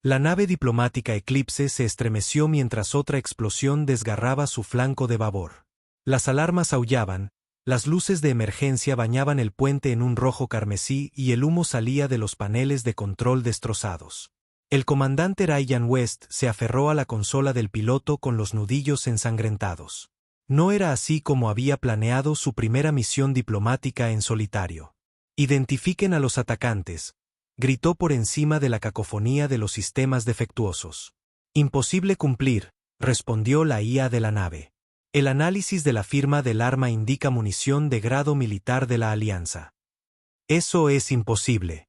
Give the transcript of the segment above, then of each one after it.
La nave diplomática Eclipse se estremeció mientras otra explosión desgarraba su flanco de babor. Las alarmas aullaban, las luces de emergencia bañaban el puente en un rojo carmesí y el humo salía de los paneles de control destrozados. El comandante Ryan West se aferró a la consola del piloto con los nudillos ensangrentados. No era así como había planeado su primera misión diplomática en solitario. «Identifiquen a los atacantes», gritó por encima de la cacofonía de los sistemas defectuosos. «Imposible cumplir», respondió la IA de la nave. «El análisis de la firma del arma indica munición de grado militar de la Alianza». «Eso es imposible».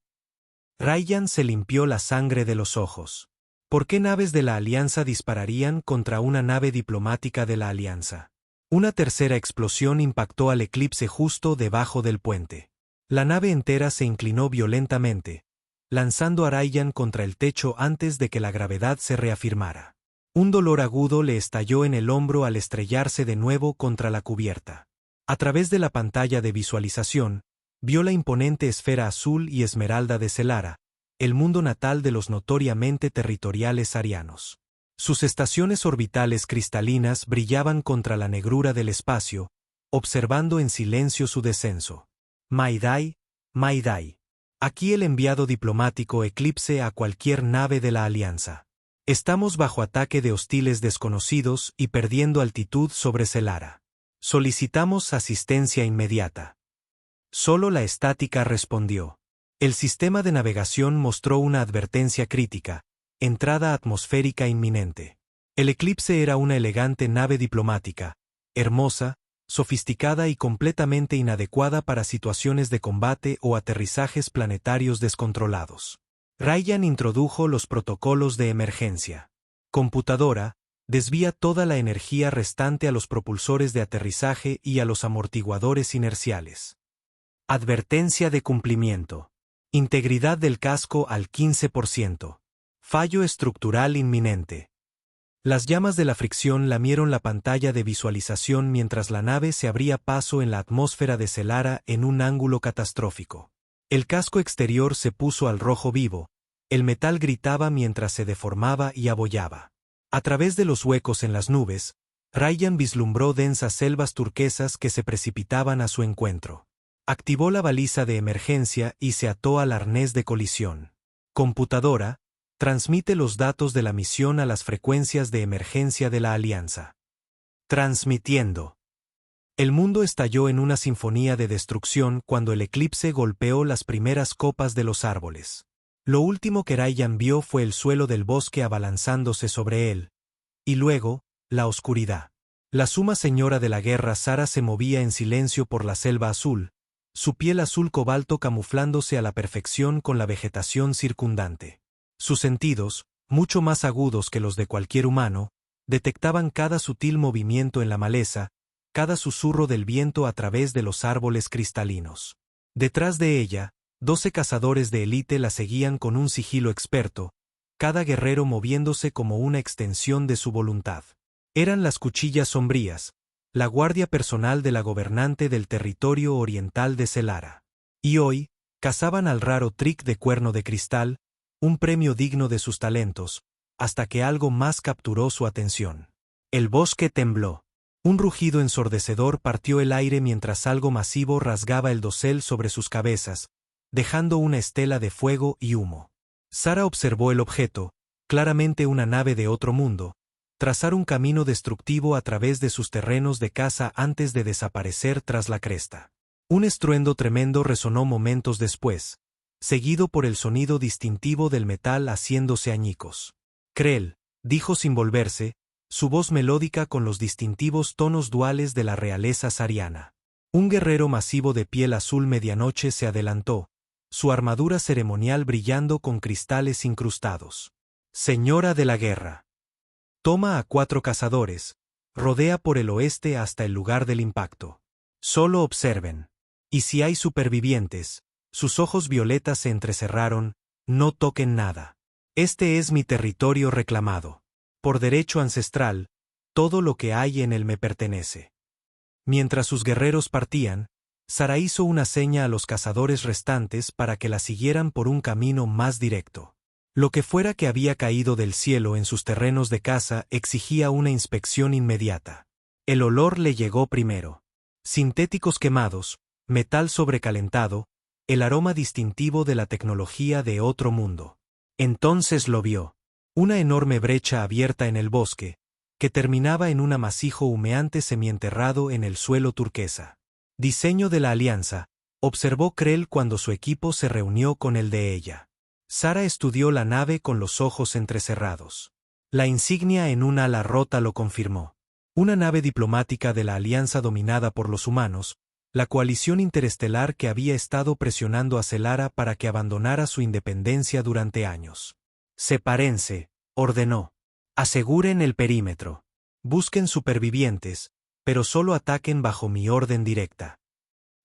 Ryan se limpió la sangre de los ojos. ¿Por qué naves de la Alianza dispararían contra una nave diplomática de la Alianza? Una tercera explosión impactó al Eclipse justo debajo del puente. La nave entera se inclinó violentamente, lanzando a Ryan contra el techo antes de que la gravedad se reafirmara. Un dolor agudo le estalló en el hombro al estrellarse de nuevo contra la cubierta. A través de la pantalla de visualización, vio la imponente esfera azul y esmeralda de Selara, el mundo natal de los notoriamente territoriales arianos. Sus estaciones orbitales cristalinas brillaban contra la negrura del espacio, observando en silencio su descenso. «Mayday, Mayday. Aquí el enviado diplomático Eclipse a cualquier nave de la Alianza. Estamos bajo ataque de hostiles desconocidos y perdiendo altitud sobre Selara. Solicitamos asistencia inmediata». Solo la estática respondió. El sistema de navegación mostró una advertencia crítica: entrada atmosférica inminente. El Eclipse era una elegante nave diplomática, hermosa, sofisticada y completamente inadecuada para situaciones de combate o aterrizajes planetarios descontrolados. Ryan introdujo los protocolos de emergencia. Computadora, desvía toda la energía restante a los propulsores de aterrizaje y a los amortiguadores inerciales. Advertencia de cumplimiento. Integridad del casco al 15%. Fallo estructural inminente. Las llamas de la fricción lamieron la pantalla de visualización mientras la nave se abría paso en la atmósfera de Selara en un ángulo catastrófico. El casco exterior se puso al rojo vivo, el metal gritaba mientras se deformaba y abollaba. A través de los huecos en las nubes, Ryan vislumbró densas selvas turquesas que se precipitaban a su encuentro. Activó la baliza de emergencia y se ató al arnés de colisión. Computadora, transmite los datos de la misión a las frecuencias de emergencia de la Alianza. Transmitiendo. El mundo estalló en una sinfonía de destrucción cuando el Eclipse golpeó las primeras copas de los árboles. Lo último que Ryan vio fue el suelo del bosque abalanzándose sobre él. Y luego, la oscuridad. La suma señora de la guerra Sara se movía en silencio por la selva azul, su piel azul cobalto camuflándose a la perfección con la vegetación circundante. Sus sentidos, mucho más agudos que los de cualquier humano, detectaban cada sutil movimiento en la maleza, cada susurro del viento a través de los árboles cristalinos. Detrás de ella, 12 cazadores de élite la seguían con un sigilo experto, cada guerrero moviéndose como una extensión de su voluntad. Eran las cuchillas sombrías, la guardia personal de la gobernante del territorio oriental de Selara. Y hoy, cazaban al raro Trick de cuerno de cristal, un premio digno de sus talentos, hasta que algo más capturó su atención. El bosque tembló. Un rugido ensordecedor partió el aire mientras algo masivo rasgaba el dosel sobre sus cabezas, dejando una estela de fuego y humo. Sara observó el objeto, claramente una nave de otro mundo, trazar un camino destructivo a través de sus terrenos de caza antes de desaparecer tras la cresta. Un estruendo tremendo resonó momentos después, seguido por el sonido distintivo del metal haciéndose añicos. «Krell», dijo sin volverse, su voz melódica con los distintivos tonos duales de la realeza sariana. Un guerrero masivo de piel azul medianoche se adelantó, su armadura ceremonial brillando con cristales incrustados. «Señora de la guerra». Toma a 4 cazadores, rodea por el oeste hasta el lugar del impacto. Solo observen. Y si hay supervivientes, sus ojos violetas se entrecerraron, no toquen nada. Este es mi territorio reclamado. Por derecho ancestral, todo lo que hay en él me pertenece. Mientras sus guerreros partían, Sara hizo una seña a los cazadores restantes para que la siguieran por un camino más directo. Lo que fuera que había caído del cielo en sus terrenos de caza exigía una inspección inmediata. El olor le llegó primero. Sintéticos quemados, metal sobrecalentado, el aroma distintivo de la tecnología de otro mundo. Entonces lo vio. Una enorme brecha abierta en el bosque, que terminaba en un amasijo humeante semienterrado en el suelo turquesa. Diseño de la Alianza, observó Krell cuando su equipo se reunió con el de ella. Sara estudió la nave con los ojos entrecerrados. La insignia en un ala rota lo confirmó. Una nave diplomática de la Alianza dominada por los humanos, la coalición interestelar que había estado presionando a Celara para que abandonara su independencia durante años. Sepárense, ordenó. Aseguren el perímetro. Busquen supervivientes, pero solo ataquen bajo mi orden directa.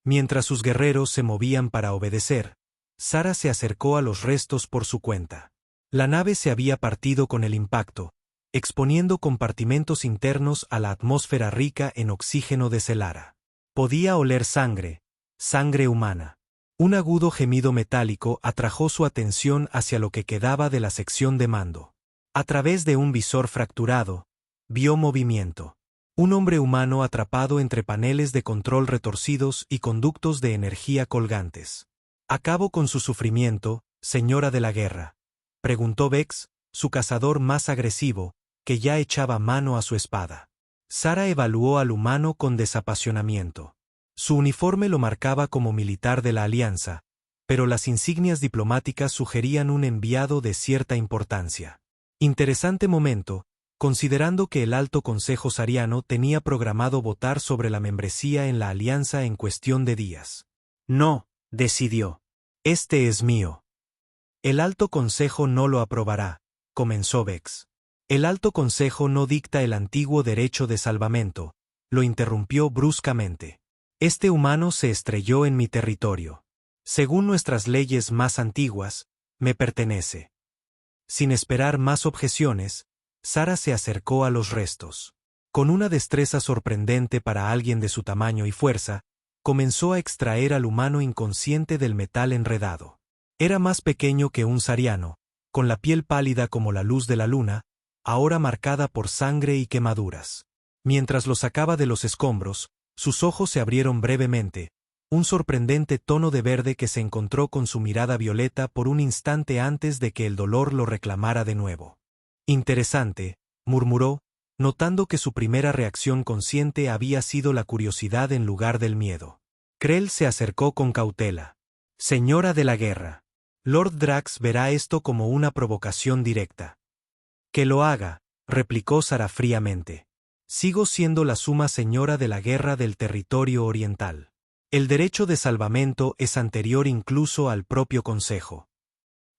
Mientras sus guerreros se movían para obedecer, Sara se acercó a los restos por su cuenta. La nave se había partido con el impacto, exponiendo compartimentos internos a la atmósfera rica en oxígeno de Celara. Podía oler sangre, sangre humana. Un agudo gemido metálico atrajo su atención hacia lo que quedaba de la sección de mando. A través de un visor fracturado, vio movimiento. Un hombre humano atrapado entre paneles de control retorcidos y conductos de energía colgantes. «¿Acabo con su sufrimiento, señora de la guerra?», preguntó Vex, su cazador más agresivo, que ya echaba mano a su espada. Sara evaluó al humano con desapasionamiento. Su uniforme lo marcaba como militar de la Alianza, pero las insignias diplomáticas sugerían un enviado de cierta importancia. Interesante momento, considerando que el Alto Consejo Sariano tenía programado votar sobre la membresía en la Alianza en cuestión de días. «No», decidió. «Este es mío». «El Alto Consejo no lo aprobará», comenzó Vex. «El Alto Consejo no dicta el antiguo derecho de salvamento», lo interrumpió bruscamente. «Este humano se estrelló en mi territorio. Según nuestras leyes más antiguas, me pertenece». Sin esperar más objeciones, Sara se acercó a los restos. Con una destreza sorprendente para alguien de su tamaño y fuerza, comenzó a extraer al humano inconsciente del metal enredado. Era más pequeño que un sariano, con la piel pálida como la luz de la luna, ahora marcada por sangre y quemaduras. Mientras lo sacaba de los escombros, sus ojos se abrieron brevemente, un sorprendente tono de verde que se encontró con su mirada violeta por un instante antes de que el dolor lo reclamara de nuevo. «Interesante», murmuró, notando que su primera reacción consciente había sido la curiosidad en lugar del miedo. Krell se acercó con cautela. «Señora de la guerra, Lord Drax verá esto como una provocación directa». «Que lo haga», replicó Sara fríamente. «Sigo siendo la suma señora de la guerra del territorio oriental. El derecho de salvamento es anterior incluso al propio Consejo».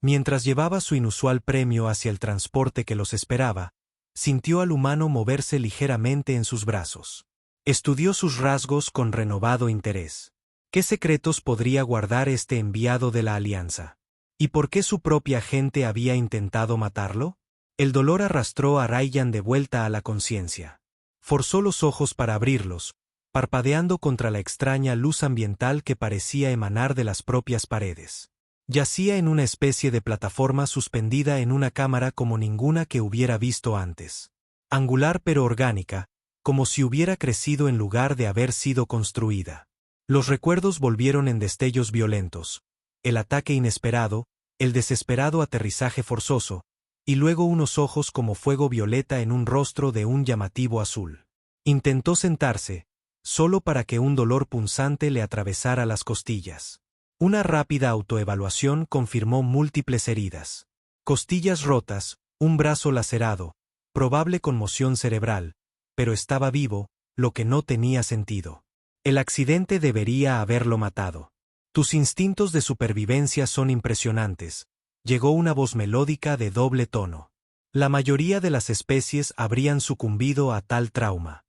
Mientras llevaba su inusual premio hacia el transporte que los esperaba, sintió al humano moverse ligeramente en sus brazos. Estudió sus rasgos con renovado interés. ¿Qué secretos podría guardar este enviado de la Alianza? ¿Y por qué su propia gente había intentado matarlo? El dolor arrastró a Ryan de vuelta a la conciencia. Forzó los ojos para abrirlos, parpadeando contra la extraña luz ambiental que parecía emanar de las propias paredes. Yacía en una especie de plataforma suspendida en una cámara como ninguna que hubiera visto antes. Angular pero orgánica, como si hubiera crecido en lugar de haber sido construida. Los recuerdos volvieron en destellos violentos. El ataque inesperado, el desesperado aterrizaje forzoso, y luego unos ojos como fuego violeta en un rostro de un llamativo azul. Intentó sentarse, solo para que un dolor punzante le atravesara las costillas. Una rápida autoevaluación confirmó múltiples heridas. Costillas rotas, un brazo lacerado, probable conmoción cerebral, pero estaba vivo, lo que no tenía sentido. El accidente debería haberlo matado. «Tus instintos de supervivencia son impresionantes», llegó una voz melódica de doble tono. La mayoría de las especies habrían sucumbido a tal trauma.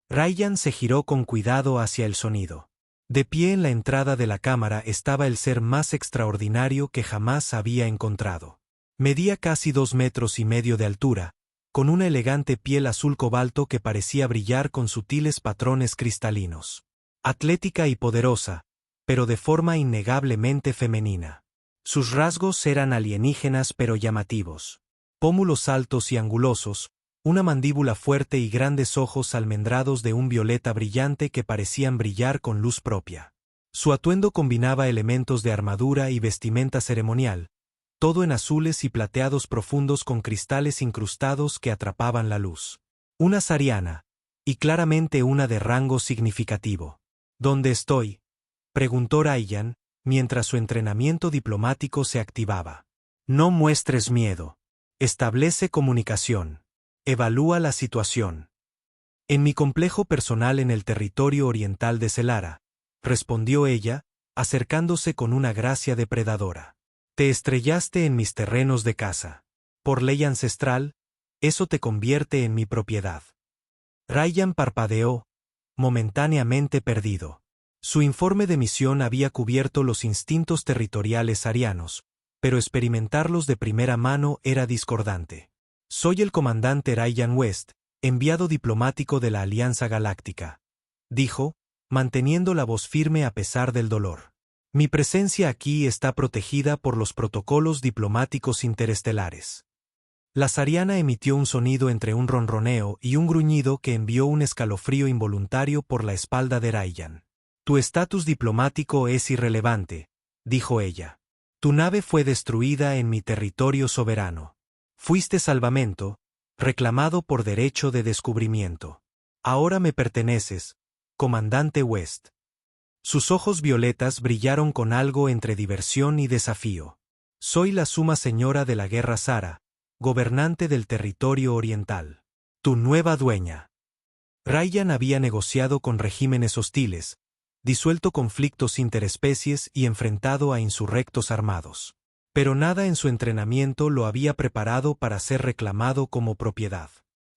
Ryan se giró con cuidado hacia el sonido. De pie en la entrada de la cámara estaba el ser más extraordinario que jamás había encontrado. Medía casi 2,5 metros de altura, con una elegante piel azul cobalto que parecía brillar con sutiles patrones cristalinos. Atlética y poderosa, pero de forma innegablemente femenina. Sus rasgos eran alienígenas pero llamativos. Pómulos altos y angulosos, una mandíbula fuerte y grandes ojos almendrados de un violeta brillante que parecían brillar con luz propia. Su atuendo combinaba elementos de armadura y vestimenta ceremonial, todo en azules y plateados profundos con cristales incrustados que atrapaban la luz. Una sariana, y claramente una de rango significativo. ¿Dónde estoy?, preguntó Rayyan, mientras su entrenamiento diplomático se activaba. No muestres miedo. Establece comunicación. Evalúa la situación. En mi complejo personal en el territorio oriental de Celara, respondió ella, acercándose con una gracia depredadora. Te estrellaste en mis terrenos de caza. Por ley ancestral, eso te convierte en mi propiedad. Rayyan parpadeó, momentáneamente perdido. Su informe de misión había cubierto los instintos territoriales arianos, pero experimentarlos de primera mano era discordante. Soy el comandante Rayyan West, enviado diplomático de la Alianza Galáctica, dijo, manteniendo la voz firme a pesar del dolor. Mi presencia aquí está protegida por los protocolos diplomáticos interestelares. La sariana emitió un sonido entre un ronroneo y un gruñido que envió un escalofrío involuntario por la espalda de Rayyan. Tu estatus diplomático es irrelevante, dijo ella. Tu nave fue destruida en mi territorio soberano. Fuiste salvamento, reclamado por derecho de descubrimiento. Ahora me perteneces, comandante West. Sus ojos violetas brillaron con algo entre diversión y desafío. Soy la suma señora de la guerra Sara, gobernante del territorio oriental. Tu nueva dueña. Rayyan había negociado con regímenes hostiles, disuelto conflictos interespecies y enfrentado a insurrectos armados. Pero nada en su entrenamiento lo había preparado para ser reclamado como propiedad.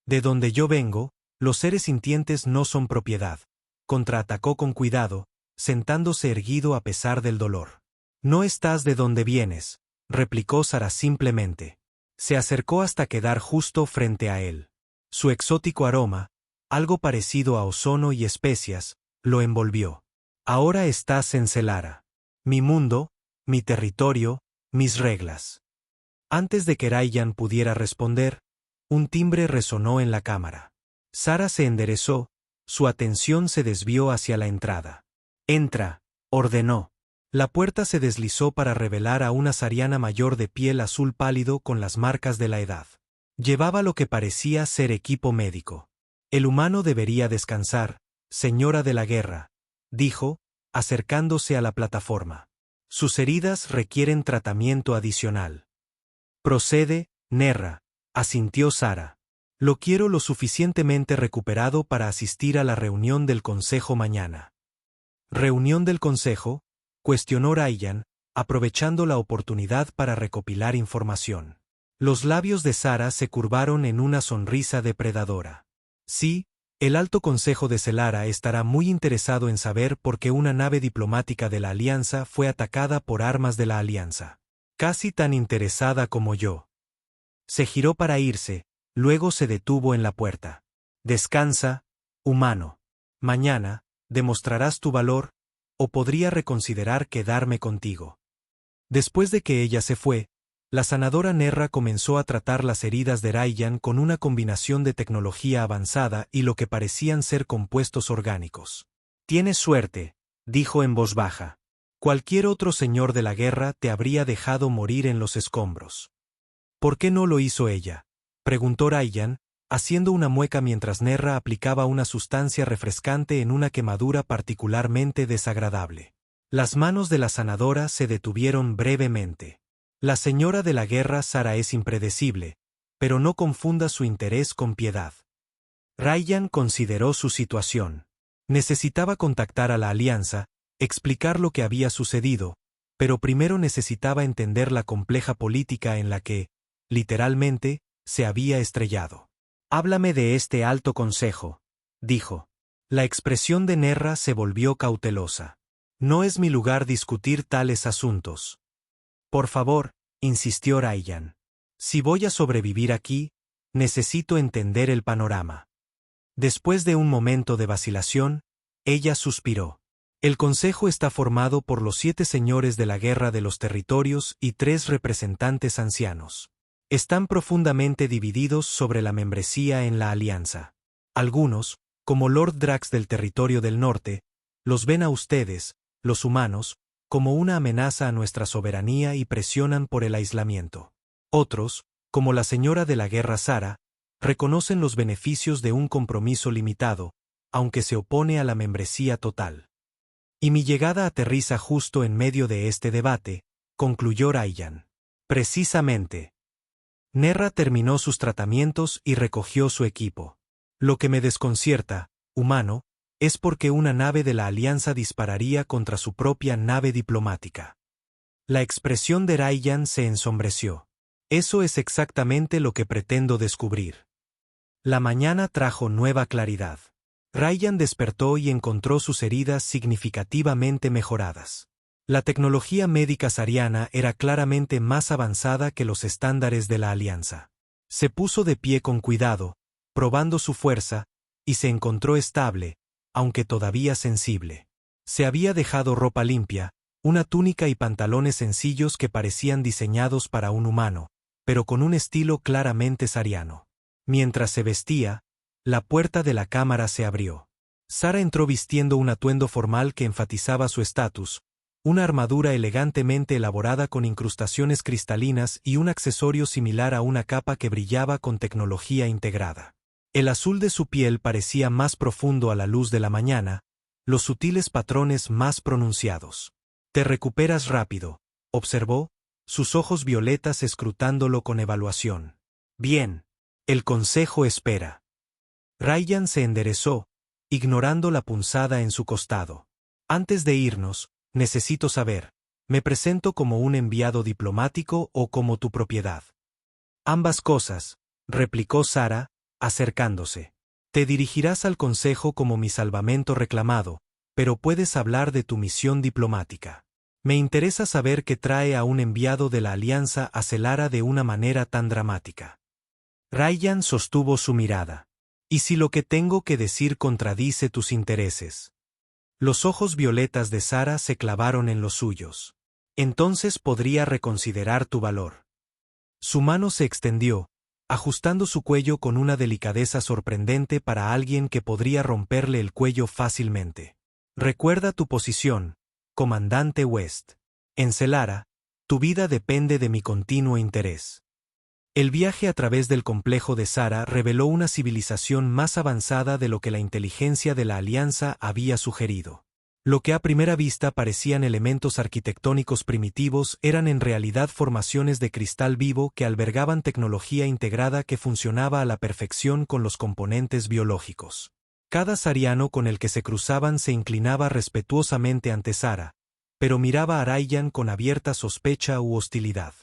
De donde yo vengo, los seres sintientes no son propiedad, contraatacó con cuidado, sentándose erguido a pesar del dolor. No estás de donde vienes, replicó Sara simplemente. Se acercó hasta quedar justo frente a él. Su exótico aroma, algo parecido a ozono y especias, lo envolvió. Ahora estás en Celara. Mi mundo, mi territorio, mis reglas. Antes de que Rayyan pudiera responder, un timbre resonó en la cámara. Sara se enderezó, su atención se desvió hacia la entrada. Entra, ordenó. La puerta se deslizó para revelar a una sariana mayor de piel azul pálido con las marcas de la edad. Llevaba lo que parecía ser equipo médico. El humano debería descansar, señora de la guerra, dijo, acercándose a la plataforma. Sus heridas requieren tratamiento adicional. Procede, Nerra, asintió Sara. Lo quiero lo suficientemente recuperado para asistir a la reunión del consejo mañana. ¿Reunión del consejo?, cuestionó Rayyan, aprovechando la oportunidad para recopilar información. Los labios de Sara se curvaron en una sonrisa depredadora. Sí, el Alto Consejo de Celara estará muy interesado en saber por qué una nave diplomática de la Alianza fue atacada por armas de la Alianza. Casi tan interesada como yo. Se giró para irse, luego se detuvo en la puerta. Descansa, humano. Mañana, demostrarás tu valor, o podría reconsiderar quedarme contigo. Después de que ella se fue, la sanadora Nerra comenzó a tratar las heridas de Rayyan con una combinación de tecnología avanzada y lo que parecían ser compuestos orgánicos. Tienes suerte, dijo en voz baja. Cualquier otro señor de la guerra te habría dejado morir en los escombros. ¿Por qué no lo hizo ella?, preguntó Rayyan, haciendo una mueca mientras Nerra aplicaba una sustancia refrescante en una quemadura particularmente desagradable. Las manos de la sanadora se detuvieron brevemente. La señora de la guerra Sara es impredecible, pero no confunda su interés con piedad. Rayyan consideró su situación. Necesitaba contactar a la Alianza, explicar lo que había sucedido, pero primero necesitaba entender la compleja política en la que, literalmente, se había estrellado. Háblame de este alto consejo, dijo. La expresión de Nerra se volvió cautelosa. No es mi lugar discutir tales asuntos. Por favor, insistió Rayyan. Si voy a sobrevivir aquí, necesito entender el panorama. Después de un momento de vacilación, ella suspiró. El Consejo está formado por los 7 señores de la Guerra de los Territorios y 3 representantes ancianos. Están profundamente divididos sobre la membresía en la Alianza. Algunos, como Lord Drax del Territorio del Norte, los ven a ustedes, los humanos, como una amenaza a nuestra soberanía y presionan por el aislamiento. Otros, como la señora de la Guerra Sara, reconocen los beneficios de un compromiso limitado, aunque se opone a la membresía total. Y mi llegada aterriza justo en medio de este debate, concluyó Rayyan. Precisamente. Nerra terminó sus tratamientos y recogió su equipo. Lo que me desconcierta, humano, es porque una nave de la Alianza dispararía contra su propia nave diplomática. La expresión de Rayyan se ensombreció. Eso es exactamente lo que pretendo descubrir. La mañana trajo nueva claridad. Rayyan despertó y encontró sus heridas significativamente mejoradas. La tecnología médica sariana era claramente más avanzada que los estándares de la Alianza. Se puso de pie con cuidado, probando su fuerza, y se encontró estable, aunque todavía sensible. Se había dejado ropa limpia, una túnica y pantalones sencillos que parecían diseñados para un humano, pero con un estilo claramente sariano. Mientras se vestía, la puerta de la cámara se abrió. Sara entró vistiendo un atuendo formal que enfatizaba su estatus, una armadura elegantemente elaborada con incrustaciones cristalinas y un accesorio similar a una capa que brillaba con tecnología integrada. El azul de su piel parecía más profundo a la luz de la mañana, los sutiles patrones más pronunciados. «Te recuperas rápido», observó, sus ojos violetas escrutándolo con evaluación. «Bien. El Consejo espera». Rayyan se enderezó, ignorando la punzada en su costado. «Antes de irnos, necesito saber, ¿me presento como un enviado diplomático o como tu propiedad?» «Ambas cosas», replicó Sara, acercándose. «Te dirigirás al Consejo como mi salvamento reclamado, pero puedes hablar de tu misión diplomática. Me interesa saber qué trae a un enviado de la Alianza a Celara de una manera tan dramática». Rayyan sostuvo su mirada. «¿Y si lo que tengo que decir contradice tus intereses?» Los ojos violetas de Sara se clavaron en los suyos. «Entonces podría reconsiderar tu valor». Su mano se extendió, ajustando su cuello con una delicadeza sorprendente para alguien que podría romperle el cuello fácilmente. «Recuerda tu posición, comandante West. En Celara, tu vida depende de mi continuo interés». El viaje a través del complejo de Sara reveló una civilización más avanzada de lo que la inteligencia de la Alianza había sugerido. Lo que a primera vista parecían elementos arquitectónicos primitivos eran en realidad formaciones de cristal vivo que albergaban tecnología integrada que funcionaba a la perfección con los componentes biológicos. Cada sariano con el que se cruzaban se inclinaba respetuosamente ante Sara, pero miraba a Rayyan con abierta sospecha u hostilidad.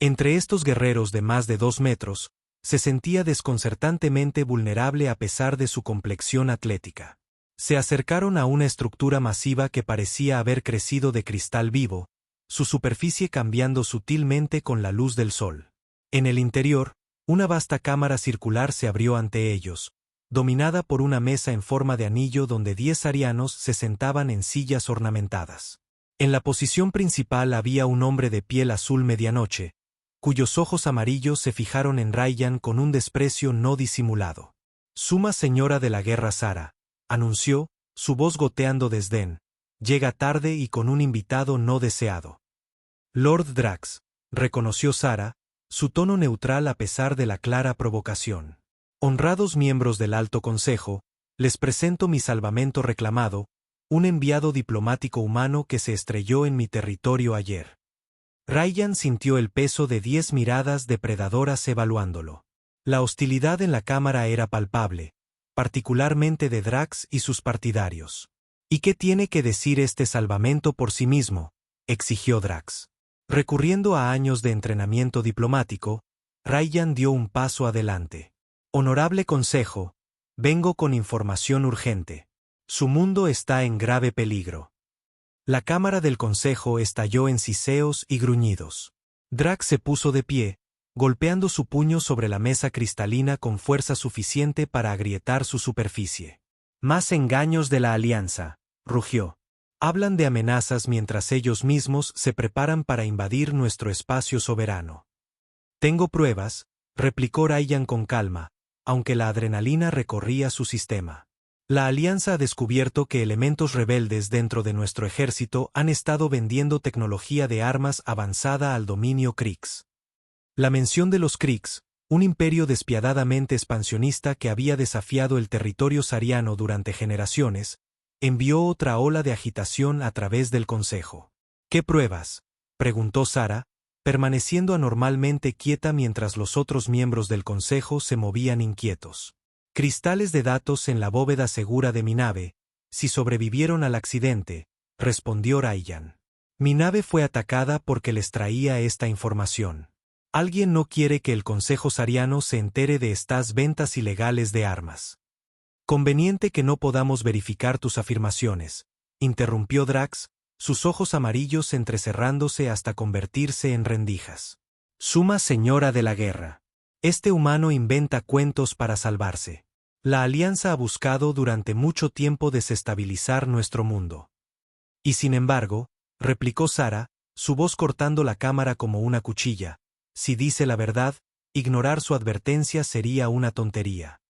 Entre estos guerreros de más de 2 metros, se sentía desconcertantemente vulnerable a pesar de su complexión atlética. Se acercaron a una estructura masiva que parecía haber crecido de cristal vivo, su superficie cambiando sutilmente con la luz del sol. En el interior, una vasta cámara circular se abrió ante ellos, dominada por una mesa en forma de anillo donde 10 sarianos se sentaban en sillas ornamentadas. En la posición principal había un hombre de piel azul medianoche, cuyos ojos amarillos se fijaron en Rayyan con un desprecio no disimulado. «Suma señora de la Guerra Sara», anunció, su voz goteando desdén, «llega tarde y con un invitado no deseado». «Lord Drax», reconoció Sara, su tono neutral a pesar de la clara provocación. «Honrados miembros del Alto Consejo, les presento mi salvamento reclamado, un enviado diplomático humano que se estrelló en mi territorio ayer». Rayyan sintió el peso de 10 miradas depredadoras evaluándolo. La hostilidad en la cámara era palpable, particularmente de Drax y sus partidarios. «¿Y qué tiene que decir este salvamento por sí mismo?», exigió Drax. Recurriendo a años de entrenamiento diplomático, Rayyan dio un paso adelante. «Honorable Consejo, vengo con información urgente. Su mundo está en grave peligro». La cámara del Consejo estalló en siseos y gruñidos. Drax se puso de pie, golpeando su puño sobre la mesa cristalina con fuerza suficiente para agrietar su superficie. «Más engaños de la Alianza», rugió. Hablan de amenazas mientras ellos mismos se preparan para invadir nuestro espacio soberano. Tengo pruebas, replicó Ryan con calma, aunque la adrenalina recorría su sistema. La Alianza ha descubierto que elementos rebeldes dentro de nuestro ejército han estado vendiendo tecnología de armas avanzada al dominio Krix. La mención de los Krix, un imperio despiadadamente expansionista que había desafiado el territorio sariano durante generaciones, envió otra ola de agitación a través del Consejo. ¿Qué pruebas?, preguntó Sara, permaneciendo anormalmente quieta mientras los otros miembros del Consejo se movían inquietos. Cristales de datos en la bóveda segura de mi nave, si sobrevivieron al accidente, respondió Ryan. Mi nave fue atacada porque les traía esta información. Alguien no quiere que el Consejo Sariano se entere de estas ventas ilegales de armas. Conveniente que no podamos verificar tus afirmaciones, interrumpió Drax, sus ojos amarillos entrecerrándose hasta convertirse en rendijas. Suma señora de la guerra. Este humano inventa cuentos para salvarse. La Alianza ha buscado durante mucho tiempo desestabilizar nuestro mundo. Y sin embargo, replicó Sara, su voz cortando la cámara como una cuchilla, si dice la verdad, ignorar su advertencia sería una tontería.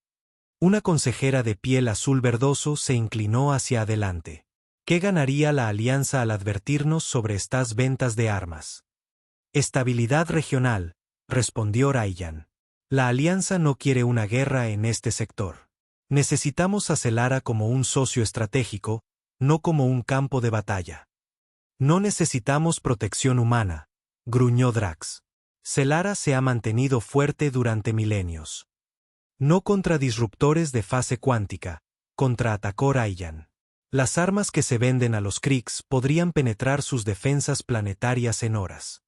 Una consejera de piel azul verdoso se inclinó hacia adelante. ¿Qué ganaría la Alianza al advertirnos sobre estas ventas de armas? Estabilidad regional, respondió Ryan. La Alianza no quiere una guerra en este sector. Necesitamos a Celara como un socio estratégico, no como un campo de batalla. No necesitamos protección humana, gruñó Drax. Celara se ha mantenido fuerte durante milenios. No contra disruptores de fase cuántica, contraatacó Ryan. Las armas que se venden a los Krix podrían penetrar sus defensas planetarias en horas.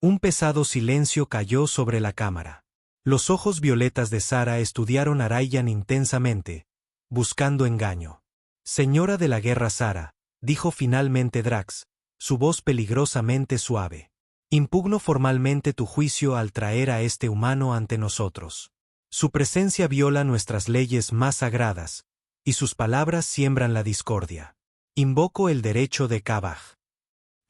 Un pesado silencio cayó sobre la cámara. Los ojos violetas de Sara estudiaron a Ryan intensamente, buscando engaño. Señora de la guerra Sara, dijo finalmente Drax, su voz peligrosamente suave. Impugno formalmente tu juicio al traer a este humano ante nosotros. Su presencia viola nuestras leyes más sagradas, y sus palabras siembran la discordia. Invoco el derecho de Kabaj.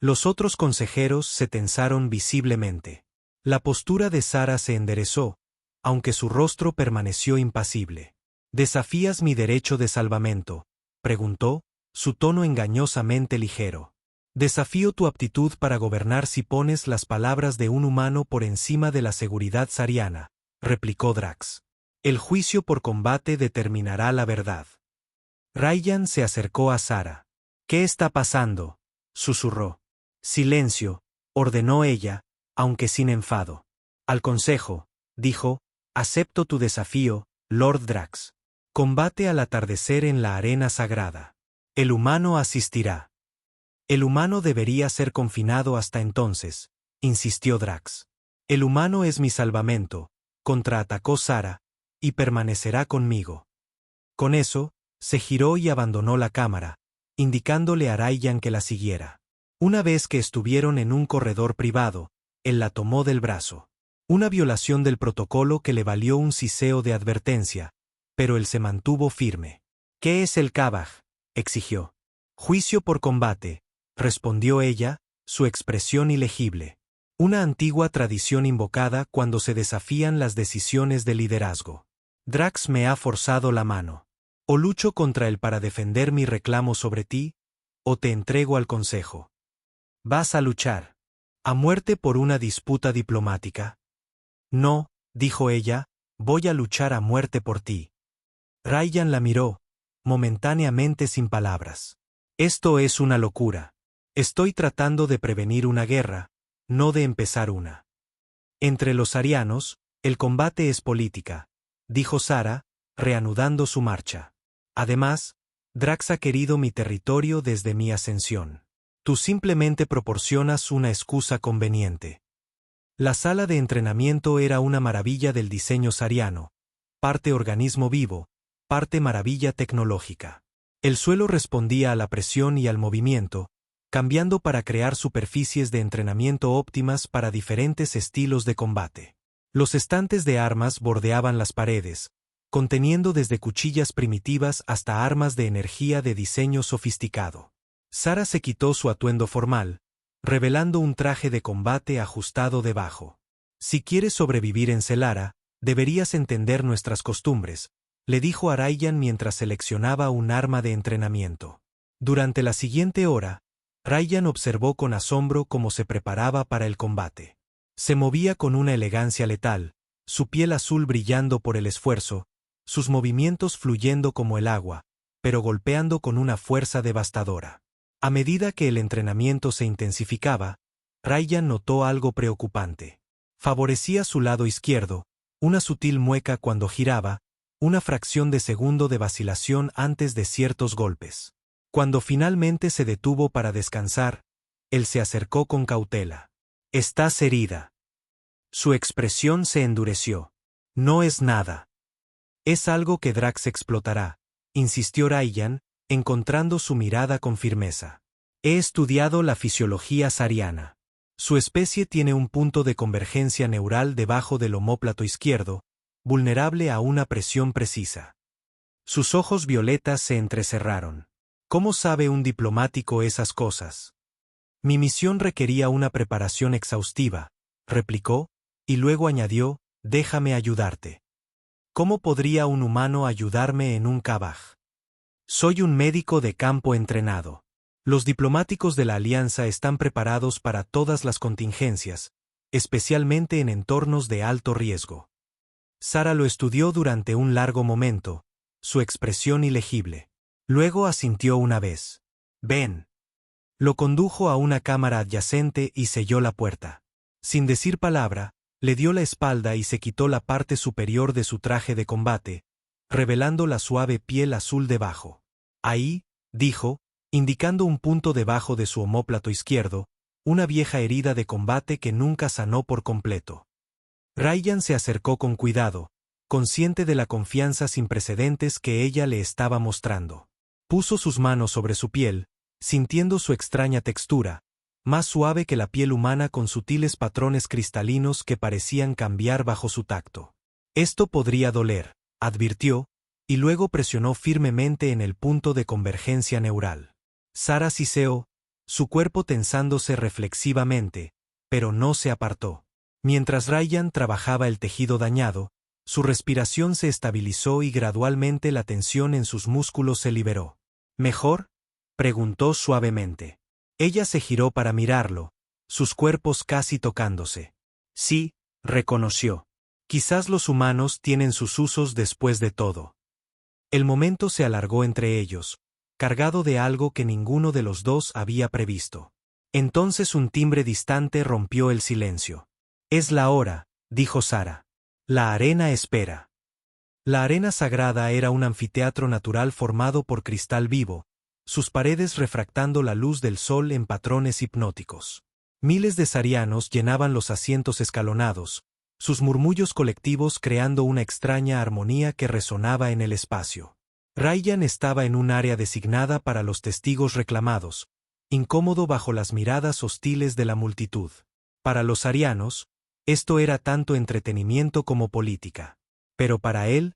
Los otros consejeros se tensaron visiblemente. La postura de Sara se enderezó, aunque su rostro permaneció impasible. ¿Desafías mi derecho de salvamento?, preguntó, su tono engañosamente ligero. Desafío tu aptitud para gobernar si pones las palabras de un humano por encima de la seguridad sariana, replicó Drax. El juicio por combate determinará la verdad. Ryan se acercó a Sara. ¿Qué está pasando?, susurró. Silencio, ordenó ella, aunque sin enfado. Al consejo, dijo, acepto tu desafío, Lord Drax. Combate al atardecer en la arena sagrada. El humano asistirá. El humano debería ser confinado hasta entonces, insistió Drax. El humano es mi salvamento, contraatacó Sara, y permanecerá conmigo. Con eso, se giró y abandonó la cámara, indicándole a Ryan que la siguiera. Una vez que estuvieron en un corredor privado, él la tomó del brazo. Una violación del protocolo que le valió un siseo de advertencia, pero él se mantuvo firme. ¿Qué es el Kabaj?, exigió. Juicio por combate, respondió ella, su expresión ilegible. Una antigua tradición invocada cuando se desafían las decisiones de liderazgo. Drax me ha forzado la mano. O lucho contra él para defender mi reclamo sobre ti, o te entrego al consejo. ¿Vas a luchar a muerte por una disputa diplomática? No, dijo ella, voy a luchar a muerte por ti. Ryan la miró, momentáneamente sin palabras. Esto es una locura. Estoy tratando de prevenir una guerra, no de empezar una. Entre los arianos, el combate es política, dijo Sara, reanudando su marcha. Además, Drax ha querido mi territorio desde mi ascensión. Tú simplemente proporcionas una excusa conveniente. La sala de entrenamiento era una maravilla del diseño sariano, parte organismo vivo, parte maravilla tecnológica. El suelo respondía a la presión y al movimiento, cambiando para crear superficies de entrenamiento óptimas para diferentes estilos de combate. Los estantes de armas bordeaban las paredes, conteniendo desde cuchillas primitivas hasta armas de energía de diseño sofisticado. Sara se quitó su atuendo formal, revelando un traje de combate ajustado debajo. Si quieres sobrevivir en Celara, deberías entender nuestras costumbres, le dijo a Rayyan mientras seleccionaba un arma de entrenamiento. Durante la siguiente hora, Rayyan observó con asombro cómo se preparaba para el combate. Se movía con una elegancia letal, su piel azul brillando por el esfuerzo, sus movimientos fluyendo como el agua, pero golpeando con una fuerza devastadora. A medida que el entrenamiento se intensificaba, Rayyan notó algo preocupante. Favorecía su lado izquierdo, una sutil mueca cuando giraba, una fracción de segundo de vacilación antes de ciertos golpes. Cuando finalmente se detuvo para descansar, él se acercó con cautela. «Estás herida». Su expresión se endureció. «No es nada». «Es algo que Drax explotará», insistió Rayyan, encontrando su mirada con firmeza. «He estudiado la fisiología sariana. Su especie tiene un punto de convergencia neural debajo del omóplato izquierdo, vulnerable a una presión precisa». Sus ojos violetas se entrecerraron. «¿Cómo sabe un diplomático esas cosas?» «Mi misión requería una preparación exhaustiva», replicó, y luego añadió, «déjame ayudarte». «¿Cómo podría un humano ayudarme en un Kabaj? Soy un médico de campo entrenado. Los diplomáticos de la Alianza están preparados para todas las contingencias, especialmente en entornos de alto riesgo». Sara lo estudió durante un largo momento, su expresión ilegible. Luego asintió una vez. «Ven». Lo condujo a una cámara adyacente y selló la puerta. Sin decir palabra, le dio la espalda y se quitó la parte superior de su traje de combate, revelando la suave piel azul debajo. «Ahí», dijo, indicando un punto debajo de su omóplato izquierdo, una vieja herida de combate que nunca sanó por completo. Rayyan se acercó con cuidado, consciente de la confianza sin precedentes que ella le estaba mostrando. Puso sus manos sobre su piel, sintiendo su extraña textura, más suave que la piel humana con sutiles patrones cristalinos que parecían cambiar bajo su tacto. «Esto podría doler», advirtió, y luego presionó firmemente en el punto de convergencia neural. Sara siseó, su cuerpo tensándose reflexivamente, pero no se apartó. Mientras Rayyan trabajaba el tejido dañado, su respiración se estabilizó y gradualmente la tensión en sus músculos se liberó. «¿Mejor?», preguntó suavemente. Ella se giró para mirarlo, sus cuerpos casi tocándose. «Sí», reconoció. «Quizás los humanos tienen sus usos después de todo». El momento se alargó entre ellos, cargado de algo que ninguno de los dos había previsto. Entonces un timbre distante rompió el silencio. «Es la hora», dijo Sara. «La arena espera». La arena sagrada era un anfiteatro natural formado por cristal vivo, sus paredes refractando la luz del sol en patrones hipnóticos. Miles de sarianos llenaban los asientos escalonados, sus murmullos colectivos creando una extraña armonía que resonaba en el espacio. Rayyan estaba en un área designada para los testigos reclamados, incómodo bajo las miradas hostiles de la multitud. Para los sarianos, esto era tanto entretenimiento como política. Pero para él,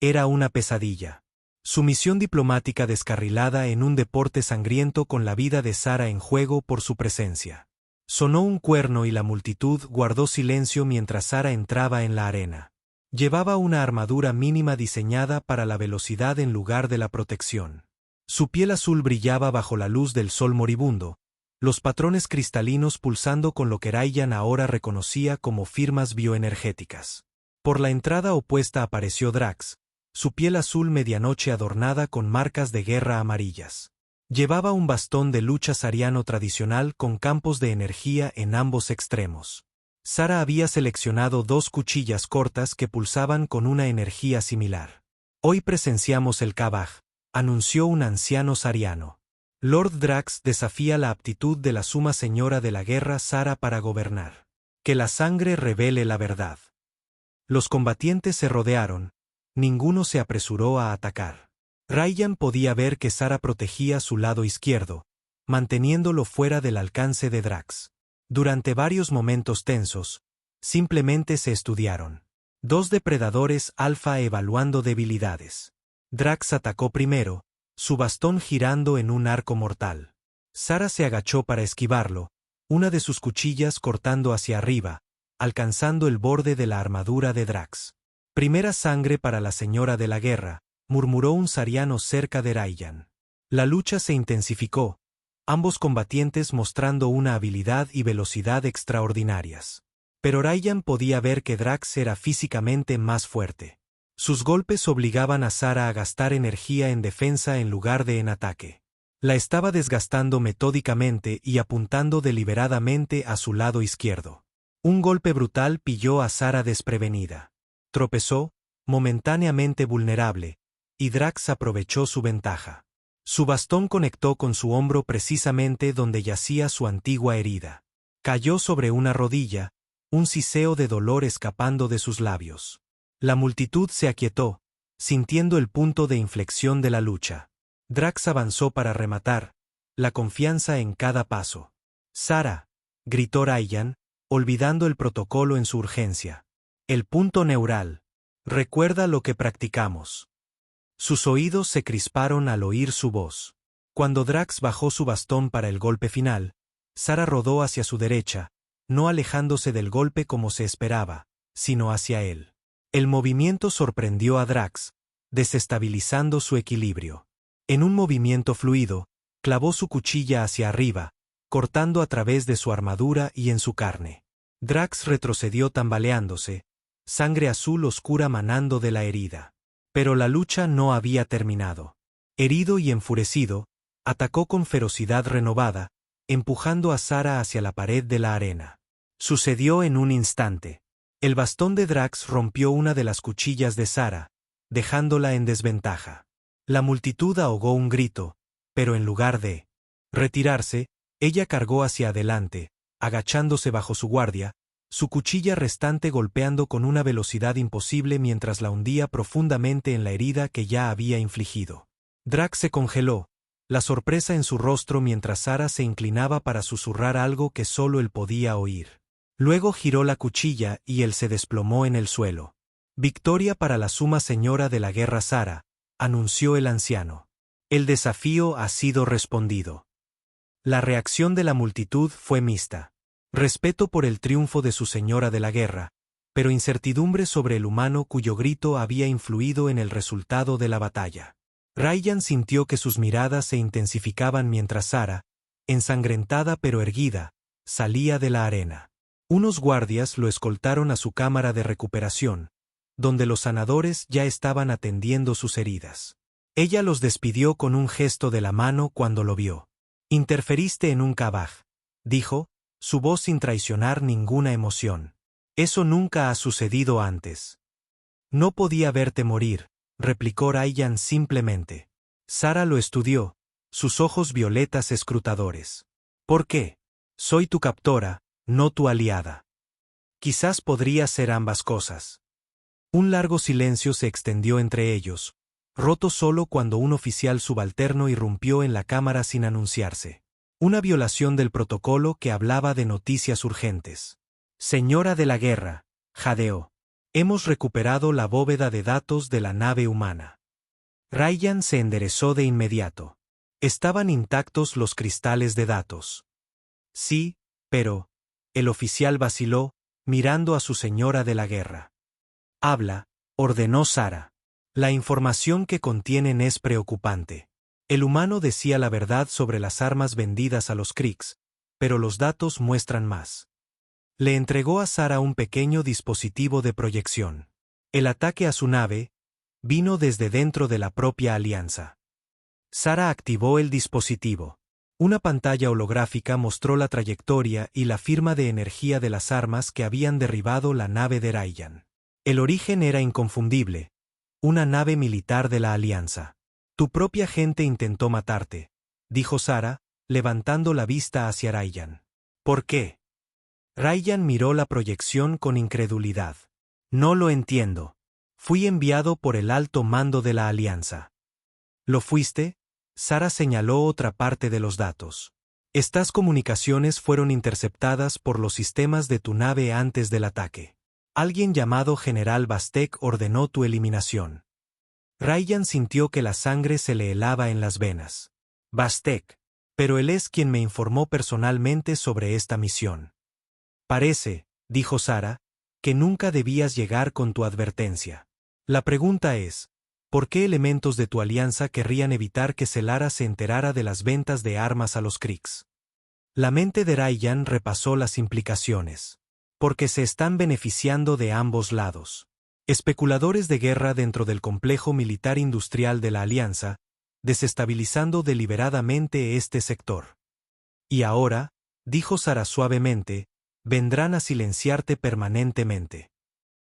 era una pesadilla. Su misión diplomática descarrilada en un deporte sangriento con la vida de Sara en juego por su presencia. Sonó un cuerno y la multitud guardó silencio mientras Sara entraba en la arena. Llevaba una armadura mínima diseñada para la velocidad en lugar de la protección. Su piel azul brillaba bajo la luz del sol moribundo, los patrones cristalinos pulsando con lo que Rayyan ahora reconocía como firmas bioenergéticas. Por la entrada opuesta apareció Drax, su piel azul medianoche adornada con marcas de guerra amarillas. Llevaba un bastón de lucha sariano tradicional con campos de energía en ambos extremos. Sara había seleccionado 2 cuchillas cortas que pulsaban con una energía similar. «Hoy presenciamos el Kabaj», anunció un anciano sariano. «Lord Drax desafía la aptitud de la Suma Señora de la Guerra Sara para gobernar. Que la sangre revele la verdad». Los combatientes se rodearon, ninguno se apresuró a atacar. Rayyan podía ver que Sara protegía su lado izquierdo, manteniéndolo fuera del alcance de Drax. Durante varios momentos tensos, simplemente se estudiaron. 2 depredadores alfa evaluando debilidades. Drax atacó primero, su bastón girando en un arco mortal. Sara se agachó para esquivarlo, una de sus cuchillas cortando hacia arriba, alcanzando el borde de la armadura de Drax. Primera sangre para la señora de la guerra, murmuró un sariano cerca de Rayyan. La lucha se intensificó, ambos combatientes mostrando una habilidad y velocidad extraordinarias. Pero Rayyan podía ver que Drax era físicamente más fuerte. Sus golpes obligaban a Sara a gastar energía en defensa en lugar de en ataque. La estaba desgastando metódicamente y apuntando deliberadamente a su lado izquierdo. Un golpe brutal pilló a Sara desprevenida. Tropezó, momentáneamente vulnerable, y Drax aprovechó su ventaja. Su bastón conectó con su hombro precisamente donde yacía su antigua herida. Cayó sobre una rodilla, un siseo de dolor escapando de sus labios. La multitud se aquietó, sintiendo el punto de inflexión de la lucha. Drax avanzó para rematar, la confianza en cada paso. «Sara», gritó Rayyan, olvidando el protocolo en su urgencia. «El punto neural. Recuerda lo que practicamos». Sus oídos se crisparon al oír su voz. Cuando Drax bajó su bastón para el golpe final, Sara rodó hacia su derecha, no alejándose del golpe como se esperaba, sino hacia él. El movimiento sorprendió a Drax, desestabilizando su equilibrio. En un movimiento fluido, clavó su cuchilla hacia arriba, cortando a través de su armadura y en su carne. Drax retrocedió tambaleándose, sangre azul oscura manando de la herida. Pero la lucha no había terminado. Herido y enfurecido, atacó con ferocidad renovada, empujando a Sara hacia la pared de la arena. Sucedió en un instante. El bastón de Drax rompió una de las cuchillas de Sara, dejándola en desventaja. La multitud ahogó un grito, pero en lugar de retirarse, ella cargó hacia adelante, agachándose bajo su guardia, su cuchilla restante golpeando con una velocidad imposible mientras la hundía profundamente en la herida que ya había infligido. Drax se congeló, la sorpresa en su rostro mientras Sara se inclinaba para susurrar algo que solo él podía oír. Luego giró la cuchilla y él se desplomó en el suelo. «Victoria para la suma señora de la guerra Sara», anunció el anciano. «El desafío ha sido respondido». La reacción de la multitud fue mixta. Respeto por el triunfo de su señora de la guerra, pero incertidumbre sobre el humano cuyo grito había influido en el resultado de la batalla. Rayyan sintió que sus miradas se intensificaban mientras Sara, ensangrentada pero erguida, salía de la arena. Unos guardias lo escoltaron a su cámara de recuperación, donde los sanadores ya estaban atendiendo sus heridas. Ella los despidió con un gesto de la mano cuando lo vio. «Interferiste en un Kabaj», dijo, su voz sin traicionar ninguna emoción. «Eso nunca ha sucedido antes». «No podía verte morir», replicó Rayyan simplemente. Sara lo estudió, sus ojos violetas escrutadores. «¿Por qué? Soy tu captora, no tu aliada. Quizás podría ser ambas cosas». Un largo silencio se extendió entre ellos, roto solo cuando un oficial subalterno irrumpió en la cámara sin anunciarse. Una violación del protocolo que hablaba de noticias urgentes. «Señora de la guerra», jadeó. «Hemos recuperado la bóveda de datos de la nave humana». Rayyan se enderezó de inmediato. Estaban intactos los cristales de datos. «Sí, pero…», el oficial vaciló, mirando a su señora de la guerra. «Habla», ordenó Sara. «La información que contienen es preocupante». El humano decía la verdad sobre las armas vendidas a los Kriegs, pero los datos muestran más. Le entregó a Sara un pequeño dispositivo de proyección. El ataque a su nave vino desde dentro de la propia Alianza. Sara activó el dispositivo. Una pantalla holográfica mostró la trayectoria y la firma de energía de las armas que habían derribado la nave de Rayyan. El origen era inconfundible, una nave militar de la Alianza. «Tu propia gente intentó matarte», dijo Sara, levantando la vista hacia Rayyan. «¿Por qué?» Rayyan miró la proyección con incredulidad. «No lo entiendo. Fui enviado por el alto mando de la Alianza». «¿Lo fuiste?», Sara señaló otra parte de los datos. «Estas comunicaciones fueron interceptadas por los sistemas de tu nave antes del ataque. Alguien llamado General Bastek ordenó tu eliminación». Rayyan sintió que la sangre se le helaba en las venas. «Bastek». Pero él es quien me informó personalmente sobre esta misión. Parece, dijo Sara, que nunca debías llegar con tu advertencia. La pregunta es, ¿por qué elementos de tu alianza querrían evitar que Selara se enterara de las ventas de armas a los Kriegs? La mente de Rayyan repasó las implicaciones. Porque se están beneficiando de ambos lados. Especuladores de guerra dentro del complejo militar industrial de la Alianza, desestabilizando deliberadamente este sector. Y ahora, dijo Sara suavemente, vendrán a silenciarte permanentemente.